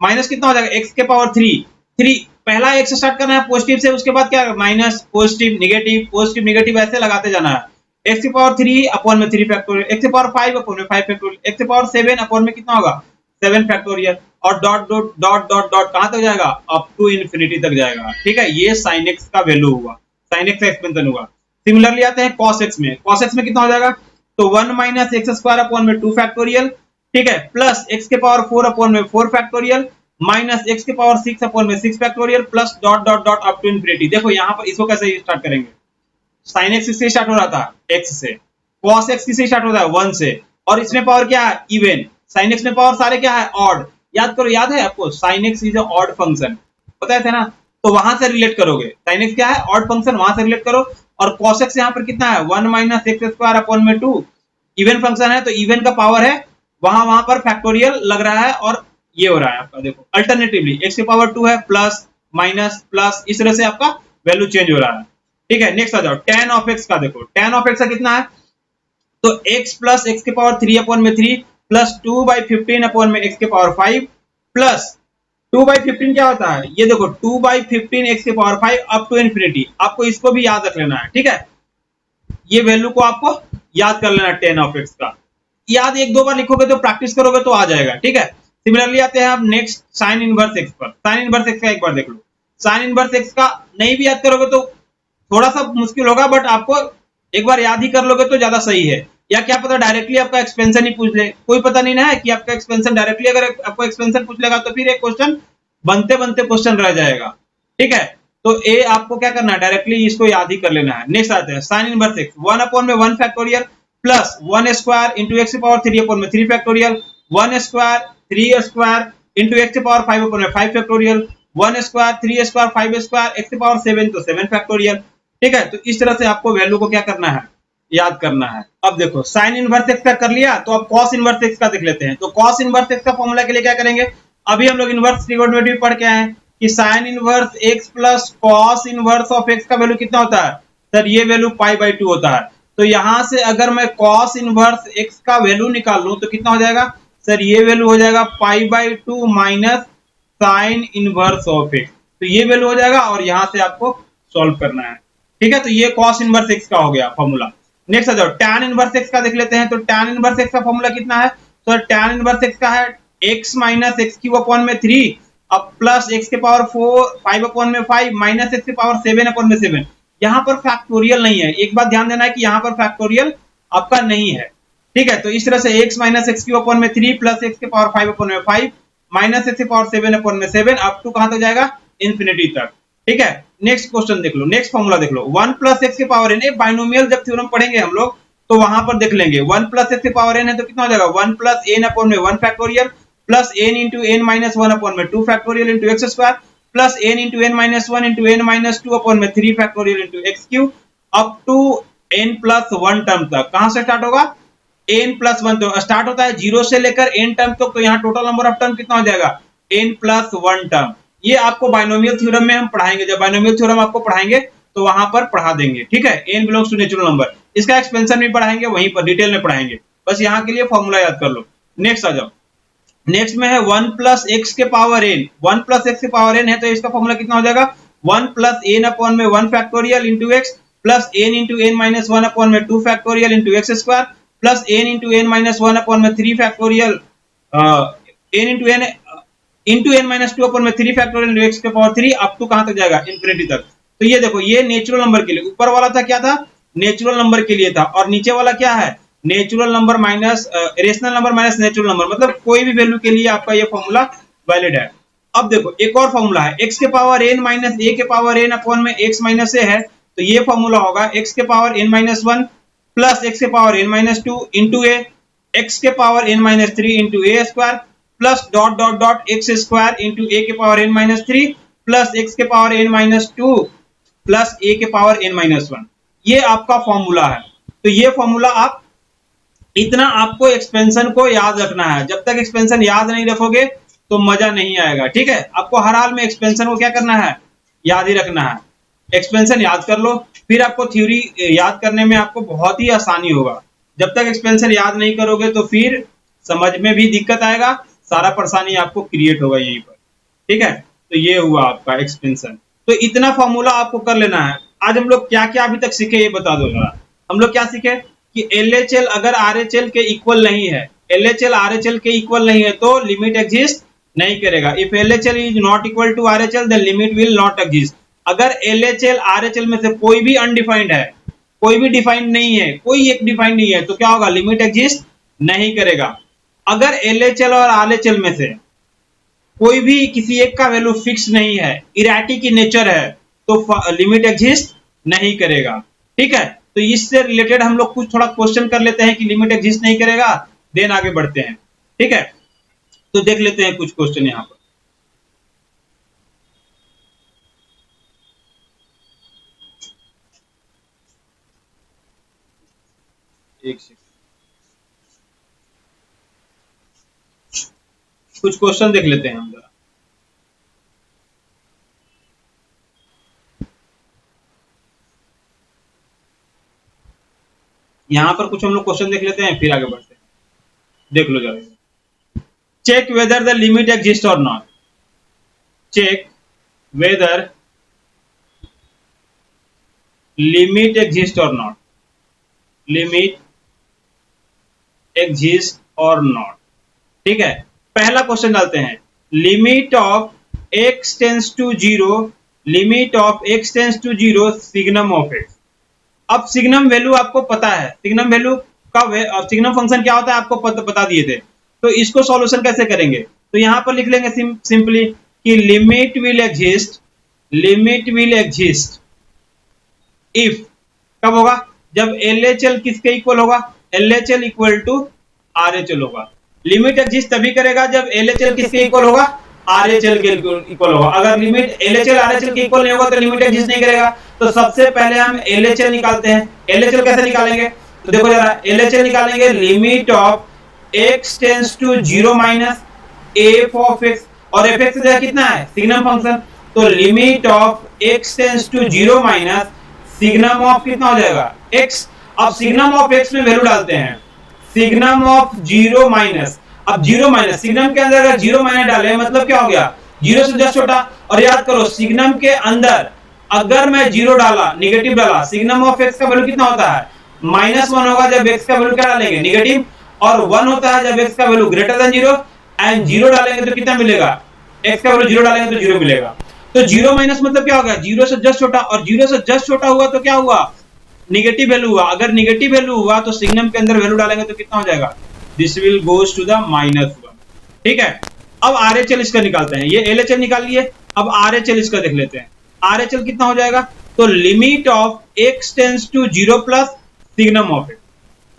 माइनस कितना हो जाएगा एक्स के पावर 3 पहला एक से स्टार्ट करना है पॉजिटिव से, उसके बाद क्या माइनस पॉजिटिव नेगेटिव ऐसे लगाते जाना है। एक्स की पावर 3 अपॉन में 3 फैक्टोरियल एक्स की पावर 5 अपॉन में 5 फैक्टोरियल एक्स की पावर 7 अपॉन में कितना होगा 7 फैक्टोरियल, और dot dot dot dot dot कहां तक जाएगा, अप टू इन्फिनिटी तक जाएगा। ठीक है, ये sin x का वैल्यू हुआ, sin x का एक्सपेंशन हुआ। सिमिलरली आते हैं cos x में, cos x में कितना हो जाएगा, तो 1 माइनस एक्स स्क्वायर अपॉन में 2 फैक्टोरियल, ठीक है, प्लस x के पावर 4 अपॉन में 4 फैक्टोरियल माइनस x के पावर 6 अपॉन में 6 factorial plus dot dot dot up to infinity. देखो यहाँ पर इसको कैसे स्टार्ट करेंगे, sin x से स्टार्ट हो रहा था x से, cos x से स्टार्ट होता है 1 से, और इसमें पावर क्या है इवन, sin x में पावर सारे क्या है ऑड। याद करो, याद है आपको sin x is a odd function, पता है ना, तो वहां से रिलेट करोगे, sin x क्या है ऑड फंक्शन, वहां से रिलेट करो। और cos x यहाँ पर कितना है 1 माइनस एक्स स्क्वायर अपॉन में 2 इवन फंक्शन है, तो इवन का पावर है, वहां पर फैक्टोरियल लग रहा है और ये हो रहा है आपका, देखो अल्टरनेटिवली x की पावर 2 है प्लस माइनस प्लस, इस तरह से आपका वैल्यू चेंज हो रहा है। ठीक है, नेक्स्ट आ जाओ tan ऑफ x का। देखो tan ऑफ x का कितना है, तो x प्लस एक्स के पावर 3 अपॉन में 3 प्लस 2 बाई 15 अपॉन में x के पावर 5 प्लस 2/15 क्या होता है, ये देखो 2/15 x के पावर 5 अप टू इन्फिनिटी, आपको इसको भी याद रख लेना है, ठीक है। ये वैल्यू को आपको याद कर लेना 10 ऑफ x का, याद एक दो बार लिखोगे तो प्रैक्टिस करोगे तो आ जाएगा, ठीक है। सिमिलरली आते हैं अब नेक्स्ट साइन इनवर्स x पर। साइन इनवर्स x का एक बार देख लो। साइन इनवर्स x का नहीं भी याद करोगे तो थोड़ा सा मुश्किल होगा, बट आपको एक बार याद ही कर लोगे तो ज्यादा सही है। या क्या पता डायरेक्टली आपका एक्सपेंशन ही पूछ ले, कोई पता नहीं ना है कि आपका एक्सपेंशन डायरेक्टली अगर आपको एक्सपेंशन पूछ लेगा तो फिर एक क्वेश्चन बनते बनते क्वेश्चन रह जाएगा, ठीक है। तो ए आपको क्या करना है, डायरेक्टली इसको याद ही कर लेना है। नेक्स्ट आते हैं sine inverse x 1/1 factorial plus 1 square into x की power 3/3 factorial, 1 square 3 square into x की power 5/5 factorial, 1 square 3 square 5 square x की पावर 7 तो 7 फैक्टोरियल, ठीक है। तो इस तरह से आपको वैल्यू को क्या करना है, याद करना है। अब देखो साइन इनवर्स x का कर लिया, तो अब कॉस इनवर्स x का देख लेते हैं। तो कॉस इनवर्स x का फॉर्मूला के लिए क्या करेंगे, अभी हम लोग इनवर्स ट्रिगोनोमेट्री पढ़ के आए हैं कि sine inverse x plus cos inverse of x का वैल्यू कितना होता है सर, ये वैल्यू π/2 होता है। तो यहां से अगर मैं कॉस इनवर्स x का वैल्यू निकाल लूं तो कितना हो जाएगा सर, ये वैल्यू हो जाएगा π/2 minus sine inverse of x। तो ये वैल्यू हो जाएगा और यहां से आपको सॉल्व करना है, ठीक है। तो ये कॉस इनवर्स x का हो गया फॉर्मूला। नेक्स्ट आ जाओ टैन इनवर्स x का देख लेते हैं। तो टैन इनवर्स x का फॉर्मूला कितना है, तो टैन इनवर्स x का है x माइनस x³ 3 अब प्लस x के पावर 5/5 माइनस x के पावर 7/7। यहाँ पर फैक्टोरियल नहीं है, एक बात ध्यान देना है कि यहाँ पर फैक्टोरियल आपका नहीं है, ठीक है। तो इस तरह से x minus x³ 3 plus x के पावर 5/5 माइनस x के पावर 7/7 अप टू कहां तक जाएगा, इन्फिनिटी तक, ठीक है। नेक्स्ट क्वेश्चन देख लो, नेक्स्ट फॉर्मूला देख लो 1 प्लस x के पावर n। बाइनोमियल जब थ्योरम पढ़ेंगे हम लोग तो वहां पर देख लेंगे 1 प्लस x के पावर n है तो कितना हो जाएगा 1 plus n/1 factorial plus n into n minus 1/2 factorial into x square plus n into n minus 1 into n minus 2/3 factorial into x cube up to n plus 1 term तक। कहां से start होगा, n plus 1 तो start होता है 0 से लेकर n term तक। तो यहाँ टोटल नंबर ऑफ टर्म कितना हो जाएगा, n प्लस 1 टर्म। ये आपको बाइनोमियल थ्योरम में हम पढ़ाएंगे, जब बाइनोमियल थ्योरम आपको पढ़ाएंगे तो वहां पर पढ़ा देंगे, ठीक है। n belongs to natural number, इसका एक्सपेंशन भी पढ़ाएंगे, वहीं पर डिटेल में पढ़ाएंगे, बस यहाँ के लिए फॉर्मूला याद कर लो। नेक्स्ट आ जाओ, नेक्स्ट में है 1 प्लस एक्स के पावर n। 1 प्लस एक्स के पावर n है तो इसका फॉर्मूला कितना हो जाएगा 1 plus n/1 factorial into x plus n into n minus 1/2 factorial into x square plus n into n minus 1/3 factorial n minus 2/3 factorial into x के power 3 up to कहां तक जाएगा, इन्फिनिटी तक। तो ये देखो ये नेचुरल नंबर के लिए, ऊपर वाला था क्या था, नेचुरल नंबर के लिए था, और नीचे वाला क्या है, natural number minus rational number minus natural number, मतलब कोई भी वैल्यू के लिए आपका ये फॉर्मूला वैलिड है। अब देखो एक और फॉर्मूला है x के पावर n माइनस a के पावर n अपॉन में x माइनस a है। तो ये फॉर्मूला होगा x के पावर n माइनस 1 प्लस x के power n minus 2 into a x के power n minus 3 into a square plus dot dot dot x square into a के power n minus 3 plus x के power n minus 2 plus a के power n minus 1। ये आपका formula है। तो ये formula आप इतना आपको एक्सपेंशन को याद रखना है, जब तक एक्सपेंशन याद नहीं रखोगे तो मजा नहीं आएगा, ठीक है। आपको हर हाल में एक्सपेंशन को क्या करना है, याद ही रखना है। एक्सपेंशन याद कर लो, फिर आपको थ्योरी याद करने में आपको बहुत ही आसानी होगा। जब तक एक्सपेंशन याद नहीं करोगे तो फिर समझ में भी दिक्कत आएगा, सारा परेशानी आपको क्रिएट होगा यहीं पर, ठीक है। तो ये हुआ आपका एक्सपेंशन। तो इतना फॉर्मूला आपको कर लेना है। आज हम लोग क्या क्या अभी तक सीखे ये बता दो जरा। हम लोग क्या सीखे कि LHL अगर RHL के इक्वल नहीं है, LHL RHL के इक्वल नहीं है तो लिमिट एग्जिस्ट नहीं करेगा। If LHL is not equal to RHL then limit will not exist. अगर LHL RHL में से कोई भी अनडिफाइंड है, कोई भी डिफाइंड नहीं है, कोई एक डिफाइंड नहीं है, तो क्या होगा, लिमिट एग्जिस्ट नहीं करेगा। अगर LHL और RHL में से कोई भी किसी एक का वैल्यू फिक्स नहीं है, इरेटिक की नेचर है, तो लिमिट एग्जिस्ट नहीं करेगा, ठीक है। तो इससे रिलेटेड हम लोग कुछ थोड़ा क्वेश्चन कर लेते हैं कि लिमिट एग्जिस्ट नहीं करेगा, देन आगे बढ़ते हैं, ठीक है। तो देख लेते हैं कुछ क्वेश्चन यहाँ पर। एक सेकंड, कुछ क्वेश्चन देख लेते हैं हम जरा। यहाँ पर कुछ हम लोग क्वेश्चन देख लेते हैं फिर आगे बढ़ते हैं। देख लो जरा, check whether the limit exist और not. check whether limit exists or not, limit exists or not। ठीक है, पहला क्वेश्चन डालते हैं, limit of x tends to zero, limit of x tends to zero signum of x। अब signum value आपको पता है, सिग्नम वैल्यू का सिग्नम फंक्शन क्या होता है आपको बता दिए थे, तो इसको सॉल्यूशन कैसे करेंगे, तो यहां पर लिख लेंगे सिंपली कि limit will exist, limit will exist if, कब होगा, जब LHL किसके इक्वल होगा, LHL इक्वल टू RHL होगा। लिमिट एग्जिस्ट तभी करेगा जब LHL किसके इक्वल होगा, RHL के इक्वल होगा। अगर लिमिट LHL RHL के इक्वल नहीं होगा तो लिमिट एग्जिस्ट नहीं करेगा। तो सबसे पहले हम LHL निकालते हैं। LHL कैसे निकालेंगे, तो देखो जरा, LHL निकालेंगे limit of x tends to 0 minus f of x, और f(x) कितना है, सिग्नम फंक्शन, तो limit of x tends to 0 minus signum of कितना हो जाएगा, x। अब सिग्नम ऑफ x में वैल्यू डालते हैं, सिग्नम ऑफ 0 माइनस, अब 0 माइनस सिग्नम के अंदर अगर 0 माइनस डाले मतलब क्या हो गया, 0 से जस्ट छोटा। और याद करो सिग्नम के अंदर अगर मैं 0 डाला, निगेटिव डाला, सिग्नम ऑफ x का वैल्यू कितना होता है, -1 होगा जब x का वैल्यू क्या डालेंगे, निगेटिव, और 1 होता है जब x का वैल्यू ग्रेटर देन 0, एंड 0 डालेंगे तो कितना मिलेगा, x का वैल्यू 0 डालेंगे तो 0 मिलेगा। तो 0 माइनस मतलब क्या होगा, 0 से जस्ट छोटा, और 0 से जस्ट छोटा हुआ तो क्या हुआ, निगेटिव वैल्यू हुआ। अगर निगेटिव वैल्यू हुआ तो सिग्नम के अंदर वैल्यू डालेंगे तो कितना हो जाएगा, this will goes to the -1। ठीक है, अब RHL इसका निकालते हैं, ये LHL निकाल लिए, अब RHL इसका देख लेते हैं, RHL कितना हो जाएगा, तो limit of x tends to 0 plus signum of x,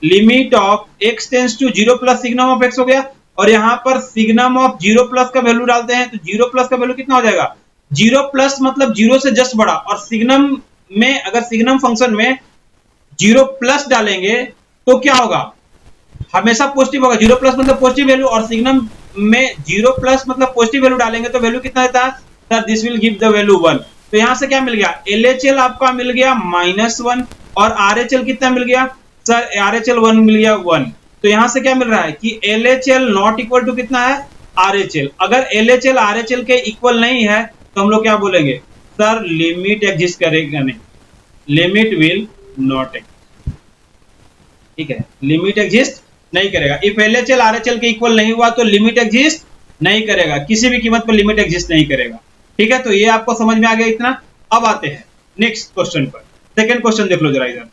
limit of x tends to 0 plus signum of x हो गया, और यहां पर सिग्नम ऑफ 0 प्लस का वैल्यू डालते हैं, तो 0 प्लस का वैल्यू कितना हो जाएगा, 0 प्लस मतलब 0 से जस्ट बड़ा, और सिग्नम में अगर सिग्नम फंक्शन में 0 प्लस डालेंगे तो क्या होगा, हमेशा पॉजिटिव होगा, 0 प्लस मतलब पॉजिटिव वैल्यू, और सिग्नम में 0 प्लस मतलब पॉजिटिव वैल्यू डालेंगे तो वैल्यू कितना देता है sir, this will give the value 1। तो यहां से क्या मिल गया, LHL आपका मिल गया -1, और RHL कितना मिल गया सर, RHL 1 मिल गया 1। तो यहां से क्या मिल रहा है कि LHL नॉट इक्वल टू कितना है, RHL। अगर LHL RHL के इक्वल नहीं है तो हम लोग क्या बोलेंगे सर, लिमिट एग्जिस्ट करेगा नहीं, लिमिट विल नॉट एग्जिस्ट। ठीक है, लिमिट एग्जिस्ट नहीं करेगा। इफ LHL RHL के इक्वल नहीं हुआ तो लिमिट एग्जिस्ट नहीं करेगा, किसी भी कीमत पर लिमिट एग्जिस्ट नहीं करेगा। ठीक है, तो ये आपको समझ में आ गया इतना। अब आते हैं नेक्स्ट क्वेश्चन पर। सेकंड क्वेश्चन देख लो जरा इधर,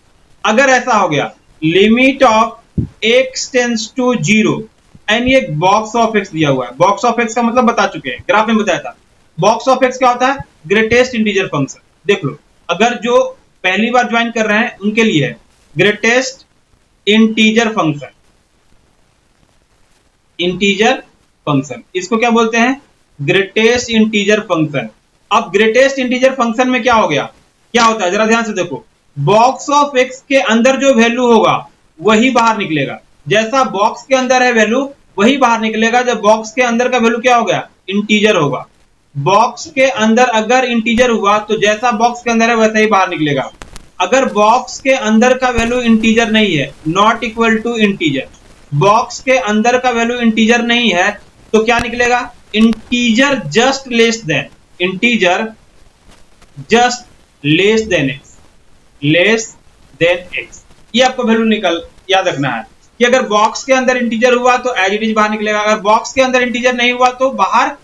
अगर ऐसा हो गया limit of x tends to 0 and ये बॉक्स ऑफ x दिया हुआ है, बॉक्स ऑफ x का मतलब बता चुके हैं, ग्राफ में बताया था। बॉक्स ऑफ x क्या होता है, ग्रेटेस्ट इंटीजर फंक्शन। देख लो, अगर जो पहली बार ज्वाइन कर रहे हैं उनके लिए है greatest integer function, integer function, इसको क्या बोलते हैं, ग्रेटेस्ट इंटीजर फंक्शन। अब ग्रेटेस्ट इंटीजर फंक्शन में क्या हो गया, क्या होता है जरा ध्यान से देखो, बॉक्स ऑफ x के अंदर जो वैल्यू होगा वही बाहर निकलेगा, जैसा बॉक्स के अंदर है वैल्यू वही बाहर निकलेगा। जब बॉक्स के अंदर का वैल्यू क्या हो गया, इंटीजर होगा। बॉक्स के अंदर अगर इंटीजर हुआ तो जैसा बॉक्स के अंदर है वैसा ही बाहर निकलेगा। अगर बॉक्स के अंदर का वैल्यू इंटीजर नहीं है, not equal to integer, box के अंदर का वैल्यू इंटीजर नहीं है तो क्या निकलेगा, integer just less than, integer just less than x, less than x। ये आपको वैल्यू निकल याद रखना है कि अगर बॉक्स के अंदर इंटीजर हुआ तो एज इट इज बाहर निकलेगा, अगर बॉक्स के अंदर इंटीजर नहीं हुआ तो बाहर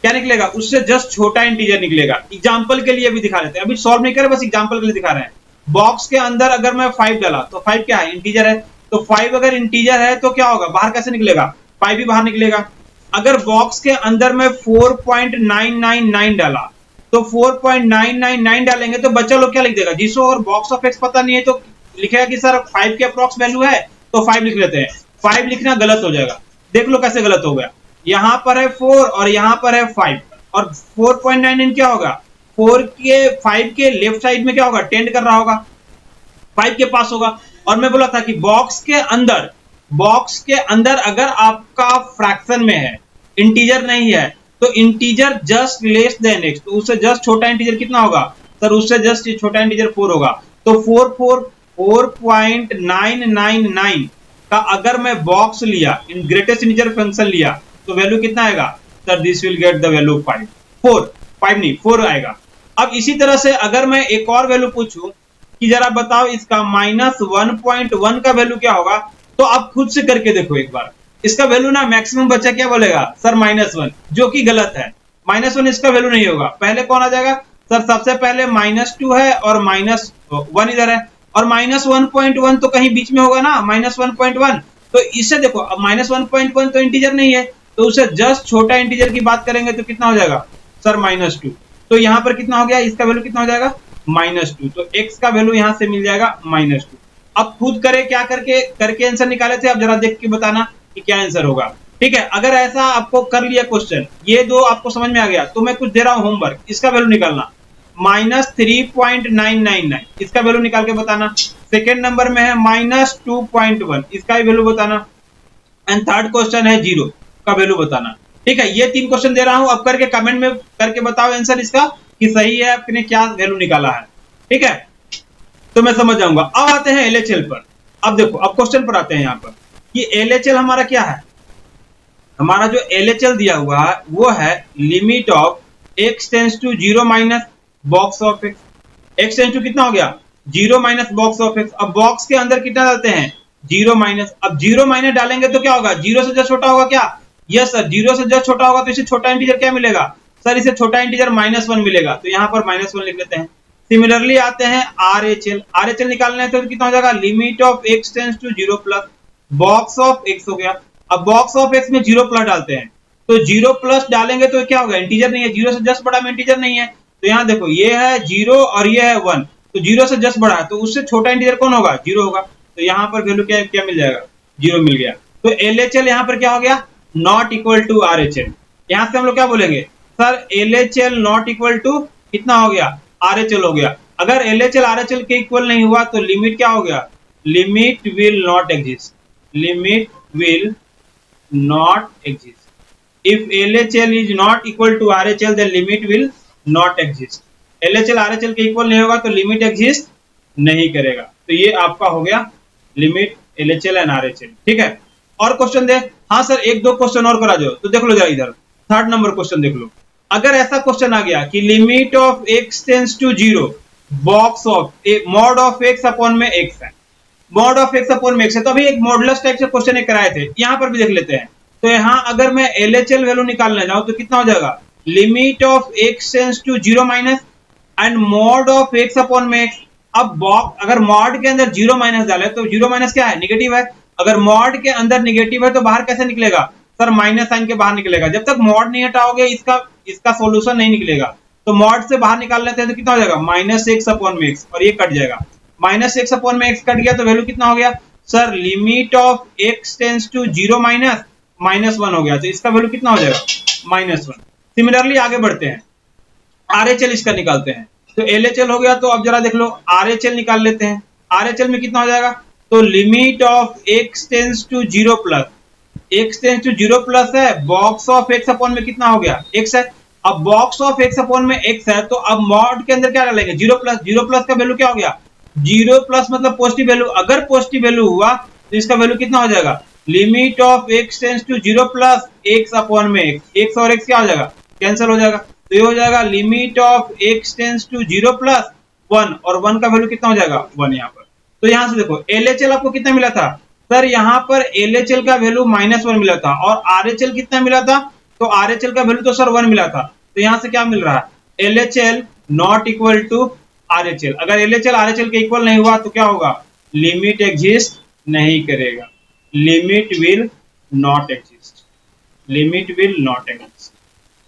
क्या निकलेगा, उससे जस्ट छोटा इंटीजर निकलेगा। एग्जांपल के लिए भी दिखा देते हैं, अभी सॉल्व नहीं कर रहे, बस एग्जांपल के लिए दिखा रहे हैं। बॉक्स के अंदर अगर मैं 5 डाला तो 5 क्या है, इंटीजर है, तो 5 अगर इंटीजर है तो क्या होगा, बाहर कैसे निकलेगा, 5 भी बाहर निकलेगा। अगर बॉक्स के अंदर मैं 4.999 डाला तो 4.999 डालेंगे तो बच्चा लोग क्या लिख देगा, जिसको और बॉक्स ऑफ x पता नहीं है तो लिखेगा कि सर 5 के अप्रॉक्स वैल्यू है तो 5 लिख लेते हैं। 5 लिखना गलत हो जाएगा, देख लो कैसे गलत हो गया, यहां पर है 4 और यहां पर है 5, और 4.99 क्या होगा, 5 के लेफ्ट साइड में क्या होगा, टेंड कर रहा होगा, 5 के पास होगा। और मैं बोला था कि बॉक्स के अंदर अगर आपका फ्रैक्शन में है, इंटीजर नहीं है, तो integer just less than x, तो उससे जस्ट छोटा इंटीजर कितना होगा सर, उससे जस्ट छोटा इंटीजर 4 होगा। तो 4.999 का अगर मैं बॉक्स लिया, इन ग्रेटेस्ट इंटीजर फंक्शन लिया तो वैल्यू कितना आएगा sir, this will get the value 5। 4, 5 नहीं 4 आएगा। अब इसी तरह से अगर मैं एक और वैल्यू पूछूं कि जरा बताओ इसका -1.1 का वैल्यू क्या होगा, तो आप खुद से करके देखो एक बार। इसका वैल्यू ना मैक्सिमम बच्चा क्या बोलेगा, सर -1, जो कि गलत है। -1 इसका वैल्यू नहीं होगा। पहले कौन आ जाएगा, सर सबसे पहले -2 है और -1 इधर है, और -1.1 तो कहीं बीच में होगा ना, -1.1। तो इससे देखो अब -1.1 तो इंटीजर नहीं है, तो उसे जस्ट छोटा इंटीजर की बात करेंगे तो कितना हो जाएगा, सर -2। तो यहाँ पर कितना हो गया, इसका वैल्यू कितना हो जाएगा, -2। तो x का वैल्यू यहाँ से मिल जाएगा -2। अब खुद करे क्या करके आंसर निकाले थे, अब जरा देख के बताना कि क्या आंसर होगा। ठीक है, अगर ऐसा आपको कर लिया क्वेश्चन, ये दो आपको समझ में आ गया, तो मैं कुछ दे रहा हूं होमवर्क, इसका वैल्यू निकालना -3.999, इसका वैल्यू निकाल के बताना। सेकेंड नंबर में है -2.1, इसका भी वैल्यू बताना। एंड थर्ड क्वेश्चन है 0 का वैल्यू बताना। ठीक है, ये 3 क्वेश्चन दे रहा हूं, अब करके कमेंट में करके बताओ आंसर इसका कि सही है, आपने क्या वैल्यू निकाला है। ठीक है, तो मैं समझ जाऊंगा। अब आते हैं एलएचएल पर। अब देखो, अब क्वेश्चन पर आते हैं यहाँ पर कि एलएचएल हमारा क्या है। हमारा जो एलएचएल दिया हुआ है वो है limit of x tends to 0 minus box of x। x tends to कितना हो गया, 0 माइनस बॉक्स ऑफ x। अब बॉक्स के अंदर कितना डालते हैं, 0 माइनस। अब 0 माइनस डालेंगे तो क्या होगा, 0 से जस्ट छोटा होगा क्या, यस सर, 0 से जस्ट छोटा होगा तो इसे छोटा इंटीजर क्या मिलेगा, सर इसे छोटा इंटीजर -1 मिलेगा, तो यहाँ पर -1 लिख लेते हैं। सिमिलरली आते हैं आरएचएल। आरएचएल निकालना है तो कितना हो जाएगा, limit of x tends to 0 plus box of x हो गया। अब बॉक्स ऑफ x में 0 प्लस डालते हैं, तो 0 प्लस डालेंगे तो क्या होगा, इंटीजर नहीं है, 0 से जस्ट बड़ा में इंटीजर नहीं है, तो यहाँ देखो ये है 0 और ये है 1, तो 0 से जस्ट बड़ा है, तो उससे छोटा इंटीजर कौन होगा, 0 होगा। तो यहाँ पर वैल्यू क्या क्या मिल जाएगा, 0 मिल गया। तो एलएचएल यहाँ पर क्या हो गया, नॉट इक्वल टू आरएचएल। यहाँ से हम लोग क्या बोलेंगे, sir LHL not equal to कितना हो गया, आरएचएल हो गया। अगर एलएचएल आरएचएल के इक्वल नहीं हुआ तो लिमिट क्या हो गया, limit will not exist, limit will not exist. If LHL is not equal to RHL, then limit will not exist. LHL RHL के इक्वल नहीं होगा तो लिमिट एग्जिस्ट नहीं करेगा। तो ये आपका हो गया लिमिट LHL एंड RHL। ठीक है, और क्वेश्चन दे, हाँ सर एक दो क्वेश्चन और करा दो, तो देख लो जरा इधर थर्ड नंबर क्वेश्चन देख लो। अगर ऐसा क्वेश्चन आ गया कि limit of x tends to 0 box of mod of x upon में x है, मॉड ऑफ x अपॉन में x है, तो अभी एक मॉडुलस टाइप से क्वेश्चन एक कराए थे, यहाँ पर भी देख लेते हैं। तो यहाँ अगर मैं LHL वैल्यू निकालने जाऊं तो कितना हो जाएगा, limit of x tends to 0 minus and mod of x upon में x। अब बॉक्स अगर मॉड के अंदर 0 माइनस डाले तो 0 माइनस क्या है, निगेटिव है। अगर मॉड के अंदर निगेटिव है तो बाहर कैसे निकलेगा, सर माइनस साइन के बाहर निकलेगा। जब तक मॉड नहीं हटाओगे इसका सॉल्यूशन नहीं निकलेगा। तो मॉड से बाहर निकाल लेते हैं तो कितना हो जाएगा, -x अपॉन में x, और ये कट जाएगा। -x अपॉन में x कट गया तो वैल्यू कितना हो गया, sir limit of x tends to 0 minus -1 हो गया, तो इसका वैल्यू कितना हो जाएगा, -1। सिमिलरली आगे बढ़ते हैं, आरएचएल इसका निकालते हैं। तो एलएचएल हो गया, तो अब जरा देख लो आरएचएल निकाल लेते हैं। आरएचएल में कितना हो जाएगा, तो limit of x tends to 0 plus, x tends to 0 plus है, बॉक्स ऑफ x अपॉन में कितना हो गया, x है। अब बॉक्स ऑफ x अपॉन में x है, तो अब मॉड के अंदर क्या डालेंगे, 0 प्लस। 0 प्लस का वैल्यू क्या हो गया, 0 प्लस मतलब पॉजिटिव वैल्यू। अगर पॉजिटिव वैल्यू हुआ तो इसका वैल्यू कितना हो जाएगा, limit of x tends to 0 plus x upon में x और x क्या हो जाएगा, कैंसिल हो जाएगा। तो ये हो जाएगा limit of x tends to 0 plus 1, और 1 का वैल्यू कितना हो जाएगा, 1 यहाँ पर। तो यहाँ से देखो LHL आपको कितना मिला था, सर यहाँ पर LHL का वैल्यू -1 मिला था, और RHL कितना मिला था, तो RHL का वैल्यू तो सर 1 मिला था। तो यहाँ से क्या मिल रहा है, LHL not equal to RHL। अगर LHL RHL के इक्वल नहीं हुआ तो क्या होगा, लिमिट एग्जिस्ट नहीं करेगा, limit will not exist, limit will not exist.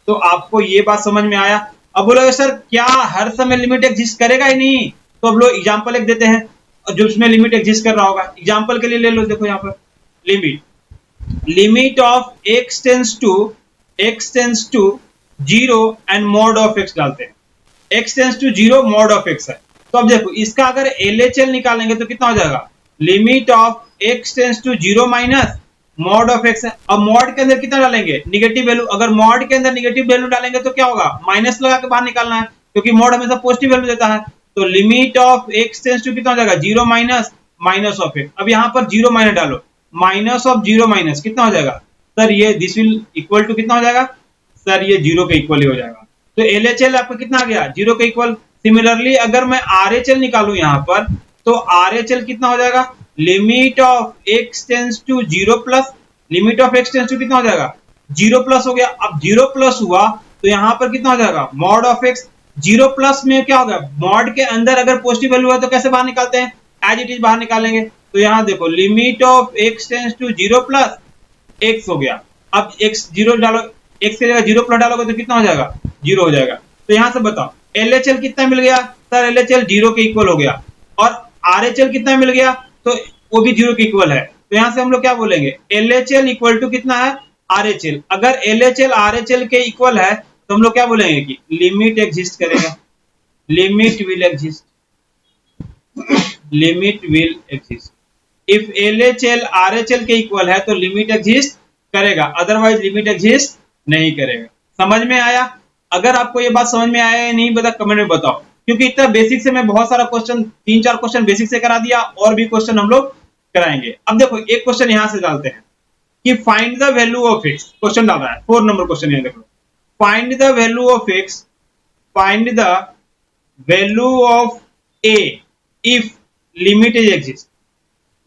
तो आपको ये बात समझ में आया। अब बोलोगे सर क्या हर समय लिमिट एग्जिस्ट करेगा ही नहीं, तो अब लोग एग्जांपल एक देते हैं जो उसमें लिमिट एग्जिस्ट कर रहा होगा। एग्जांपल के लिए ले लो, देखो यहाँ पर limit of x tends to 0 and mod of x डालते हैं। x tends to 0 mod of x है, तो अब देखो इसका अगर LHL निकालेंगे तो कितना हो जाएगा, limit of x tends to 0 minus mod of x है। अब मॉड के अंदर कितना डालेंगे, निगेटिव वैल्यू। अगर मॉड के अंदर निगेटिव वैल्यू डालेंगे तो क्या होगा, माइनस लगा के बाहर निकालना है, क्योंकि मॉड हमेशा पॉजिटिव वैल्यू देता है। तो limit of x tends to कितना हो जाएगा, 0 माइनस माइनस ऑफ x। अब यहाँ पर 0 माइनस डालो, माइनस ऑफ 0 माइनस कितना हो जाएगा, सर ये दिस विल इक्वल टू कितना हो जाएगा, सर ये 0 के इक्वल ही हो जाएगा। तो LHL आपका कितना आ गया, 0 के इक्वल। सिमिलरली अगर मैं RHL निकालूं यहाँ पर, तो RHL कितना हो जाएगा, limit of x tends to 0 plus limit of x tends to कितना हो जाएगा, 0 प्लस हो गया। अब 0 प्लस हुआ तो यहाँ पर कितना हो जाएगा, मॉड ऑफ x। 0 प्लस में क्या होगा, मॉड के अंदर अगर पॉजिटिव वैल्यू है तो कैसे बाहर निकालते हैं, एज इट इज बाहर निकालेंगे। तो यहाँ देखो limit of x tends to 0 plus x हो गया। अब x 0 डालो, x की जगह 0 प्लस डालोगे तो कितना हो जाएगा, 0 हो जाएगा। तो यहाँ से बताओ LHL कितना मिल गया, सर LHL 0 के इक्वल हो गया। और RHL कितना मिल गया, तो वो भी 0 के इक्वल है। तो यहाँ से हम लोग क्या बोलेंगे, LHL इक्वल टू कितना है, RHL। अगर LHL RHL के इक्वल है तो हम लोग क्या बोलेंगे कि लिमिट एग्जिस्ट करेगा, limit will exist, limit will exist. If LHL RHL के इक्वल है तो लिमिट एग्जिस्ट करेगा, अदरवाइज लिमिट एग्जिस्ट नहीं करेगा। समझ में आया? अगर आपको ये बात समझ में आया या नहीं बता कमेंट में बताओ, क्योंकि इतना बेसिक से मैं बहुत सारा क्वेश्चन 3-4 क्वेश्चन बेसिक से करा दिया, और भी क्वेश्चन हम लोग कराएंगे। अब देखो एक क्वेश्चन यहां से डालते हैं कि find the value of x, question डाल रहा है 4 नंबर क्वेश्चन। ये देखो, find the value of x, find the value of a if limit is exist,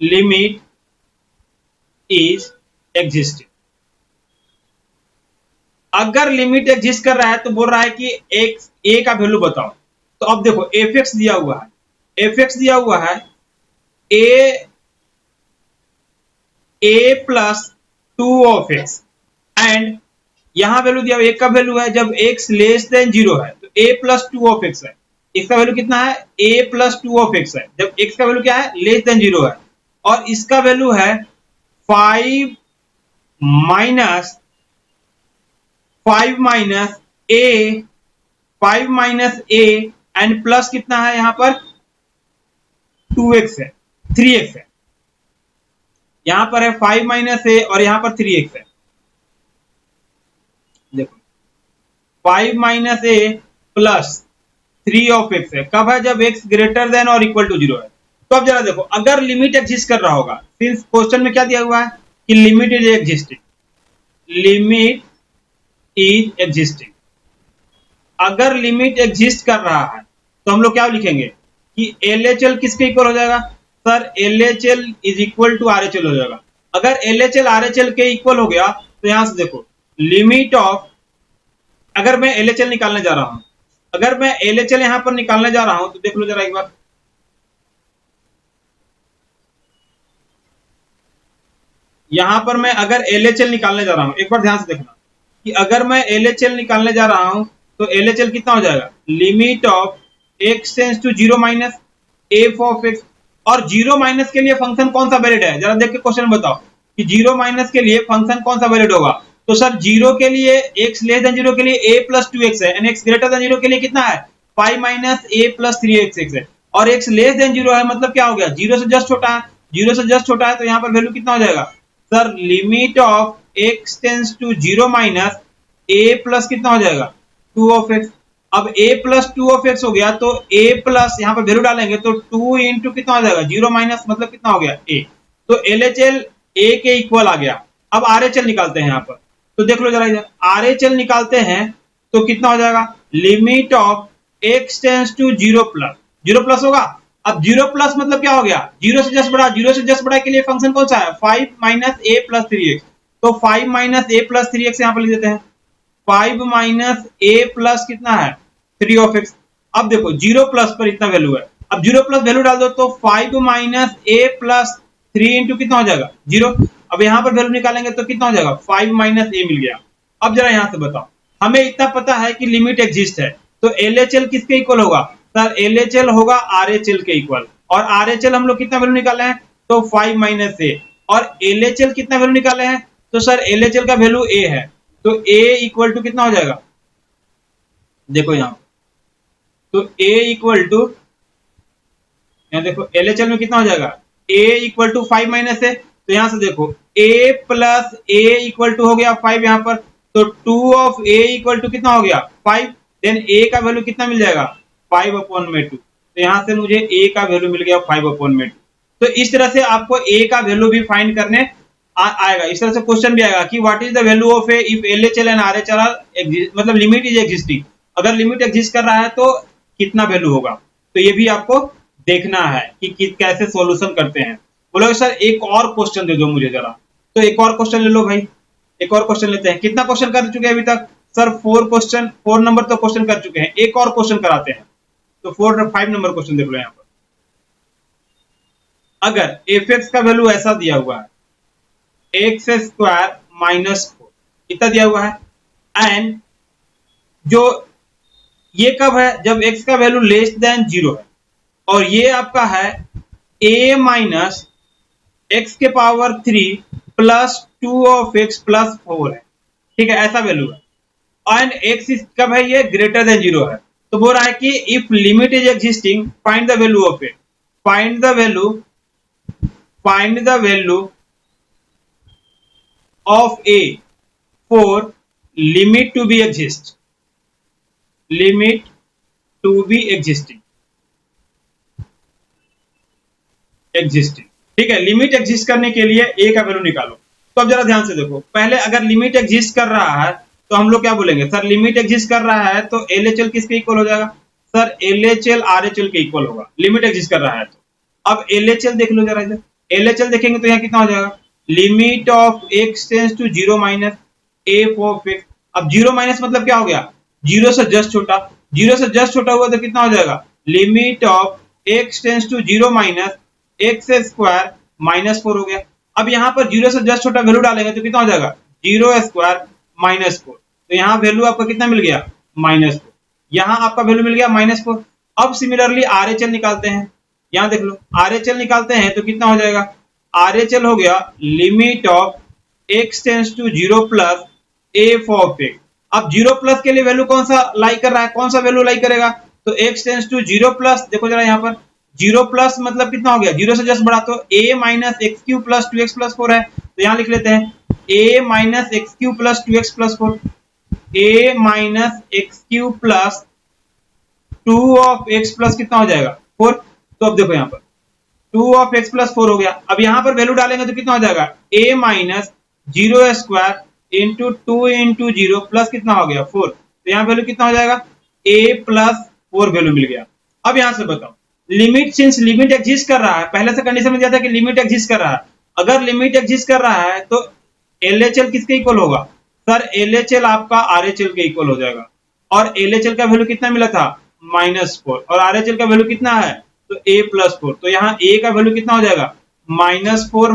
limit is existing. अगर लिमिट एग्जिस्ट कर रहा है तो बोल रहा है कि x a का वैल्यू बताओ। तो अब देखो fx दिया हुआ है, fx दिया हुआ है a plus 2 of x, and यहां वैल्यू दिया हुआ a का वैल्यू है जब x लेस देन 0 है तो a प्लस 2 ऑफ x है। इसका वैल्यू कितना है, a प्लस 2 ऑफ x है जब x का वैल्यू क्या है, लेस देन 0 है। और इसका वैल्यू है 5 माइनस a एंड प्लस कितना है यहाँ पर 2x है, 3x है। यहां पर है 5 माइनस a और यहां पर 3x है। देखो 5 minus a plus 3 of x है, कब है, जब x ग्रेटर देन और इक्वल टू 0 है। तो अब जरा देखो, अगर लिमिट एग्जिस्ट कर रहा होगा, सिंस क्वेश्चन में क्या दिया हुआ है कि limit is existing, limit is existing. अगर लिमिट एग्जिस्ट कर रहा है तो हम लोग क्या लिखेंगे कि LHL किसके इक्वल हो जाएगा, sir LHL is equal to RHL हो जाएगा। अगर LHL RHL के इक्वल हो गया तो यहां से देखो लिमिट ऑफ, अगर मैं LHL निकालने जा रहा हूं, अगर मैं LHL यहां पर निकालने जा रहा हूं तो देख लो जरा एक बार, यहां पर मैं अगर LHL निकालने जा रहा हूं, एक बार ध्यान से देखना कि अगर मैं LHL निकालने जा रहा हूं तो LHL कितना हो जाएगा, limit of x tends to 0 minus f of x। और 0 माइनस के लिए फंक्शन कौन सा वैलिड है, जरा देख के क्वेश्चन बताओ कि 0 माइनस के लिए फंक्शन कौन सा वैलिड होगा। तो सर 0 के लिए x लेस देन 0 के लिए a प्लस 2x है, एंड x ग्रेटर देन 0 के लिए कितना है 5 माइनस a प्लस 3x है। और x लेस देन 0 है मतलब क्या हो गया, 0 से जस्ट छोटा है, 0 से जस्ट छोटा है तो यहाँ पर वैल्यू कितना हो जाएगा, sir limit of x tends to 0 minus a plus कितना हो जाएगा 2 ऑफ x। अब a प्लस 2 ऑफ x हो गया तो a प्लस यहाँ पर वैल्यू डालेंगे तो 2 इंटू कितना हो जाएगा 0 माइनस मतलब कितना हो गया a। तो LHL a के इक्वल आ गया। अब RHL निकालते हैं यहाँ पर, तो देख लो जरा इधर RHL निकालते हैं तो कितना हो जाएगा, limit of x tends to 0 plus होगा। अब 0 प्लस मतलब क्या हो गया, 0 से जस्ट बड़ा, 0 से जस्ट बड़ा के लिए फंक्शन कौन सा है 5 माइनस a प्लस 3x। तो 5 माइनस a प्लस 3x यहाँ पर लिख देते हैं, 5 माइनस a प्लस कितना है 3 ऑफ x। अब देखो 0 प्लस पर इतना वैल्यू है, अब 0 प्लस वैल्यू डाल दो तो 5 माइनस a प्लस 3 इंटू कितना हो जाएगा 0। अब यहाँ पर वैल्यू निकालेंगे तो कितना हो जाएगा 5 माइनस a मिल गया। अब जरा यहाँ से बताओ, हमें इतना पता है कि लिमिट एग्जिस्ट है तो LHL किसके इक्वल होगा, सर LHL होगा RHL के इक्वल। और RHL हम लोग कितना वैल्यू निकाले हैं तो 5 माइनस a, और LHL कितना वैल्यू निकाले हैं तो सर LHL का वैल्यू a है तो a इक्वल टू कितना हो जाएगा, देखो यहाँ तो a इक्वल टू, यहाँ देखो LHL में कितना हो जाएगा a equal to 5 minus a। तो यहां से देखो a plus a equal to हो गया 5 यहाँ पर, तो 2 ऑफ a इक्वल टू कितना हो गया 5, देन a का वैल्यू कितना मिल जाएगा 5/2। तो यहां से मुझे a का वैल्यू मिल गया 5/2। तो इस तरह से आपको a का वैल्यू भी फाइंड करने आएगा। इस तरह से क्वेश्चन भी आएगा कि what is the value of a if LHL and RHL are मतलब लिमिट इज एग्जिस्टिंग। अगर लिमिट एग्जिस्ट कर रहा है तो कितना वैल्यू होगा, तो ये भी आपको देखना है कि कैसे सॉल्यूशन करते हैं। बोलोगे सर एक और क्वेश्चन दे दो मुझे जरा, तो एक और क्वेश्चन ले लो भाई, एक और क्वेश्चन लेते हैं। कितना क्वेश्चन कर चुके हैं अभी तक सर? 4 नंबर तो क्वेश्चन कर चुके हैं, एक और क्वेश्चन कराते हैं। तो 5 नंबर क्वेश्चन देख लो यहाँ पर। अगर एफ एक्स का वैल्यू ऐसा दिया हुआ है एक्स स्क्वायर माइनस 4 इतना दिया हुआ है, एंड जो ये कब है? जब x का वैल्यू लेस देन 0 है, और ये आपका है a माइनस एक्स के power 3 plus 2 of x plus 4 है, ठीक है, ऐसा वैल्यू है। एंड x कब है? ये ग्रेटर देन 0 है। तो बोल रहा है कि if limit is existing find the value of it, find the value of a for limit to be exist, limit to be existing, ठीक है। लिमिट एग्जिस्ट करने के लिए a का वैल्यू निकालो। तो अब जरा ध्यान से देखो, पहले अगर लिमिट एग्जिस्ट कर रहा है तो हम लोग क्या बोलेंगे? सर लिमिट एग्जिस्ट कर रहा है तो LHL किसके इक्वल हो जाएगा? सर LHL RHL के इक्वल होगा, लिमिट एग्जिस्ट कर रहा है तो। अब LHL देख लो जरा, इधर LHL देखेंगे तो यहाँ कितना हो जाएगा? Limit of x tends to 0 minus f of x। अब 0 माइनस मतलब क्या हो गया? 0 से जस्ट छोटा, 0 से जस्ट छोटा हुआ तो कितना हो जाएगा? Limit of x tends to 0 minus x square minus 4 हो गया। अब यहाँ पर 0 से जस्ट छोटा वैल्यू डालेंगे तो कितना हो जाएगा? 0 स्क्वायर माइनस 4। तो यहाँ वैल्यू आपका कितना मिल गया? -4। यहाँ आपका वैल्यू मिल गया -4। अब सिमिलरली RHL निकालते हैं, यहाँ देख लो RHL निकालते हैं तो कितना हो जाएगा? RHL हो गया limit of x tends to 0 plus f of x। अब 0 प्लस के लिए वैल्यू कौन सा लाई कर रहा है? कौन सा वैल्यू लाई करेगा? तो x टेंड्स टू 0 प्लस, देखो जरा यहाँ पर 0 प्लस मतलब कितना हो गया? 0 से जस्ट बढ़ा तो a minus x Q plus 2x plus 4 है, तो यहाँ लिख लेते हैं a minus x Q plus 2x plus 4, a minus x Q plus 2 of x plus कितना हो जाएगा? 4। तो अब देखो यहाँ पर 2 ऑफ x प्लस 4 हो गया। अब यहाँ पर वैल्यू डालेंगे तो कितना हो जाएगा? a minus 0 square into 2 into 0 plus कितना हो गया? 4। तो यहाँ वैल्यू कितना हो जाएगा? a प्लस 4 वैल्यू मिल गया। अब यहाँ से बताओ, लिमिट सिंस लिमिट एग्जिस्ट कर रहा है, पहले से कंडीशन में दिया था कि लिमिट एग्जिस्ट कर रहा है, अगर लिमिट एग्जिस्ट कर रहा है तो LHL किसके इक्वल होगा? सर LHL आपका RHL के इक्वल हो जाएगा। और LHL का वैल्यू कितना मिला था? -4। और RHL का वैल्यू कितना है? तो a प्लस 4। तो यहाँ a का वैल्यू कितना हो जाएगा? -4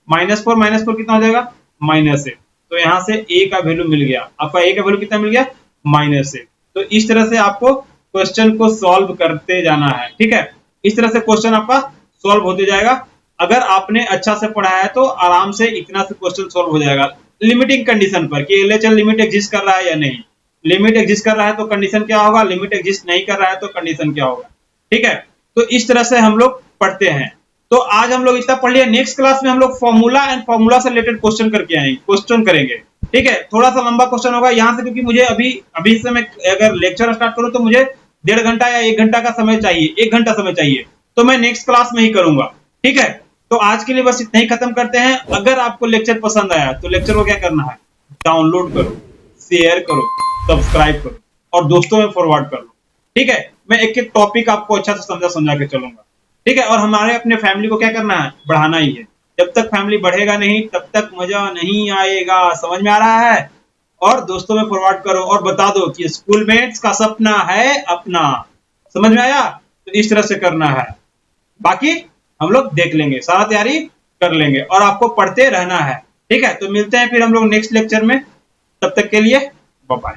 -4 कितना हो जाएगा? -1। तो यहाँ से a का वैल्यू मिल गया, आपका a का वैल्यू कितना मिल गया? -1। तो इस तरह से आपको क्वेश्चन को सॉल्व करते जाना है, ठीक है। इस तरह से क्वेश्चन आपका सॉल्व होते जाएगा। अगर आपने अच्छा से पढ़ा है तो आराम से इतना से क्वेश्चन सॉल्व हो जाएगा, लिमिटिंग कंडीशन पर कि LHL लिमिट एग्जिस्ट कर रहा है या नहीं। लिमिट एग्जिस्ट कर रहा है तो कंडीशन क्या होगा, लिमिट एग्जिस्ट नहीं कर रहा है तो कंडीशन क्या होगा, ठीक है। तो इस तरह से हम लोग पढ़ते हैं। तो आज हम लोग इतना पढ़ लिया, नेक्स्ट क्लास में हम लोग फॉर्मूला एंड फॉर्मूला से रिलेटेड क्वेश्चन करके आएंगे, क्वेश्चन करेंगे, ठीक है। थोड़ा सा लंबा क्वेश्चन होगा यहाँ से, क्योंकि मुझे अभी से मैं अगर लेक्चर स्टार्ट करूँ तो मुझे 1.5 घंटा या 1 घंटा का समय चाहिए, 1 घंटा समय चाहिए, तो मैं नेक्स्ट क्लास में ही करूंगा, ठीक है। तो आज के लिए बस इतना ही खत्म करते हैं। अगर आपको लेक्चर पसंद आया तो लेक्चर को क्या करना है, डाउनलोड करो, शेयर करो, सब्सक्राइब करो और दोस्तों में फॉरवर्ड कर लो, ठीक है। मैं एक एक टॉपिक आपको अच्छा से समझा के चलूंगा, ठीक है। और हमारे अपने फैमिली को क्या करना है, बढ़ाना ही है। जब तक फैमिली बढ़ेगा नहीं तब तक मजा नहीं आएगा, समझ में आ रहा है। और दोस्तों में फॉरवर्ड करो और बता दो कि स्कूलमेट्स का सपना है अपना, समझ में आया। तो इस तरह से करना है, बाकी हम लोग देख लेंगे, सारा तैयारी कर लेंगे और आपको पढ़ते रहना है, ठीक है। तो मिलते हैं फिर हम लोग नेक्स्ट लेक्चर में, तब तक के लिए बाय बाय।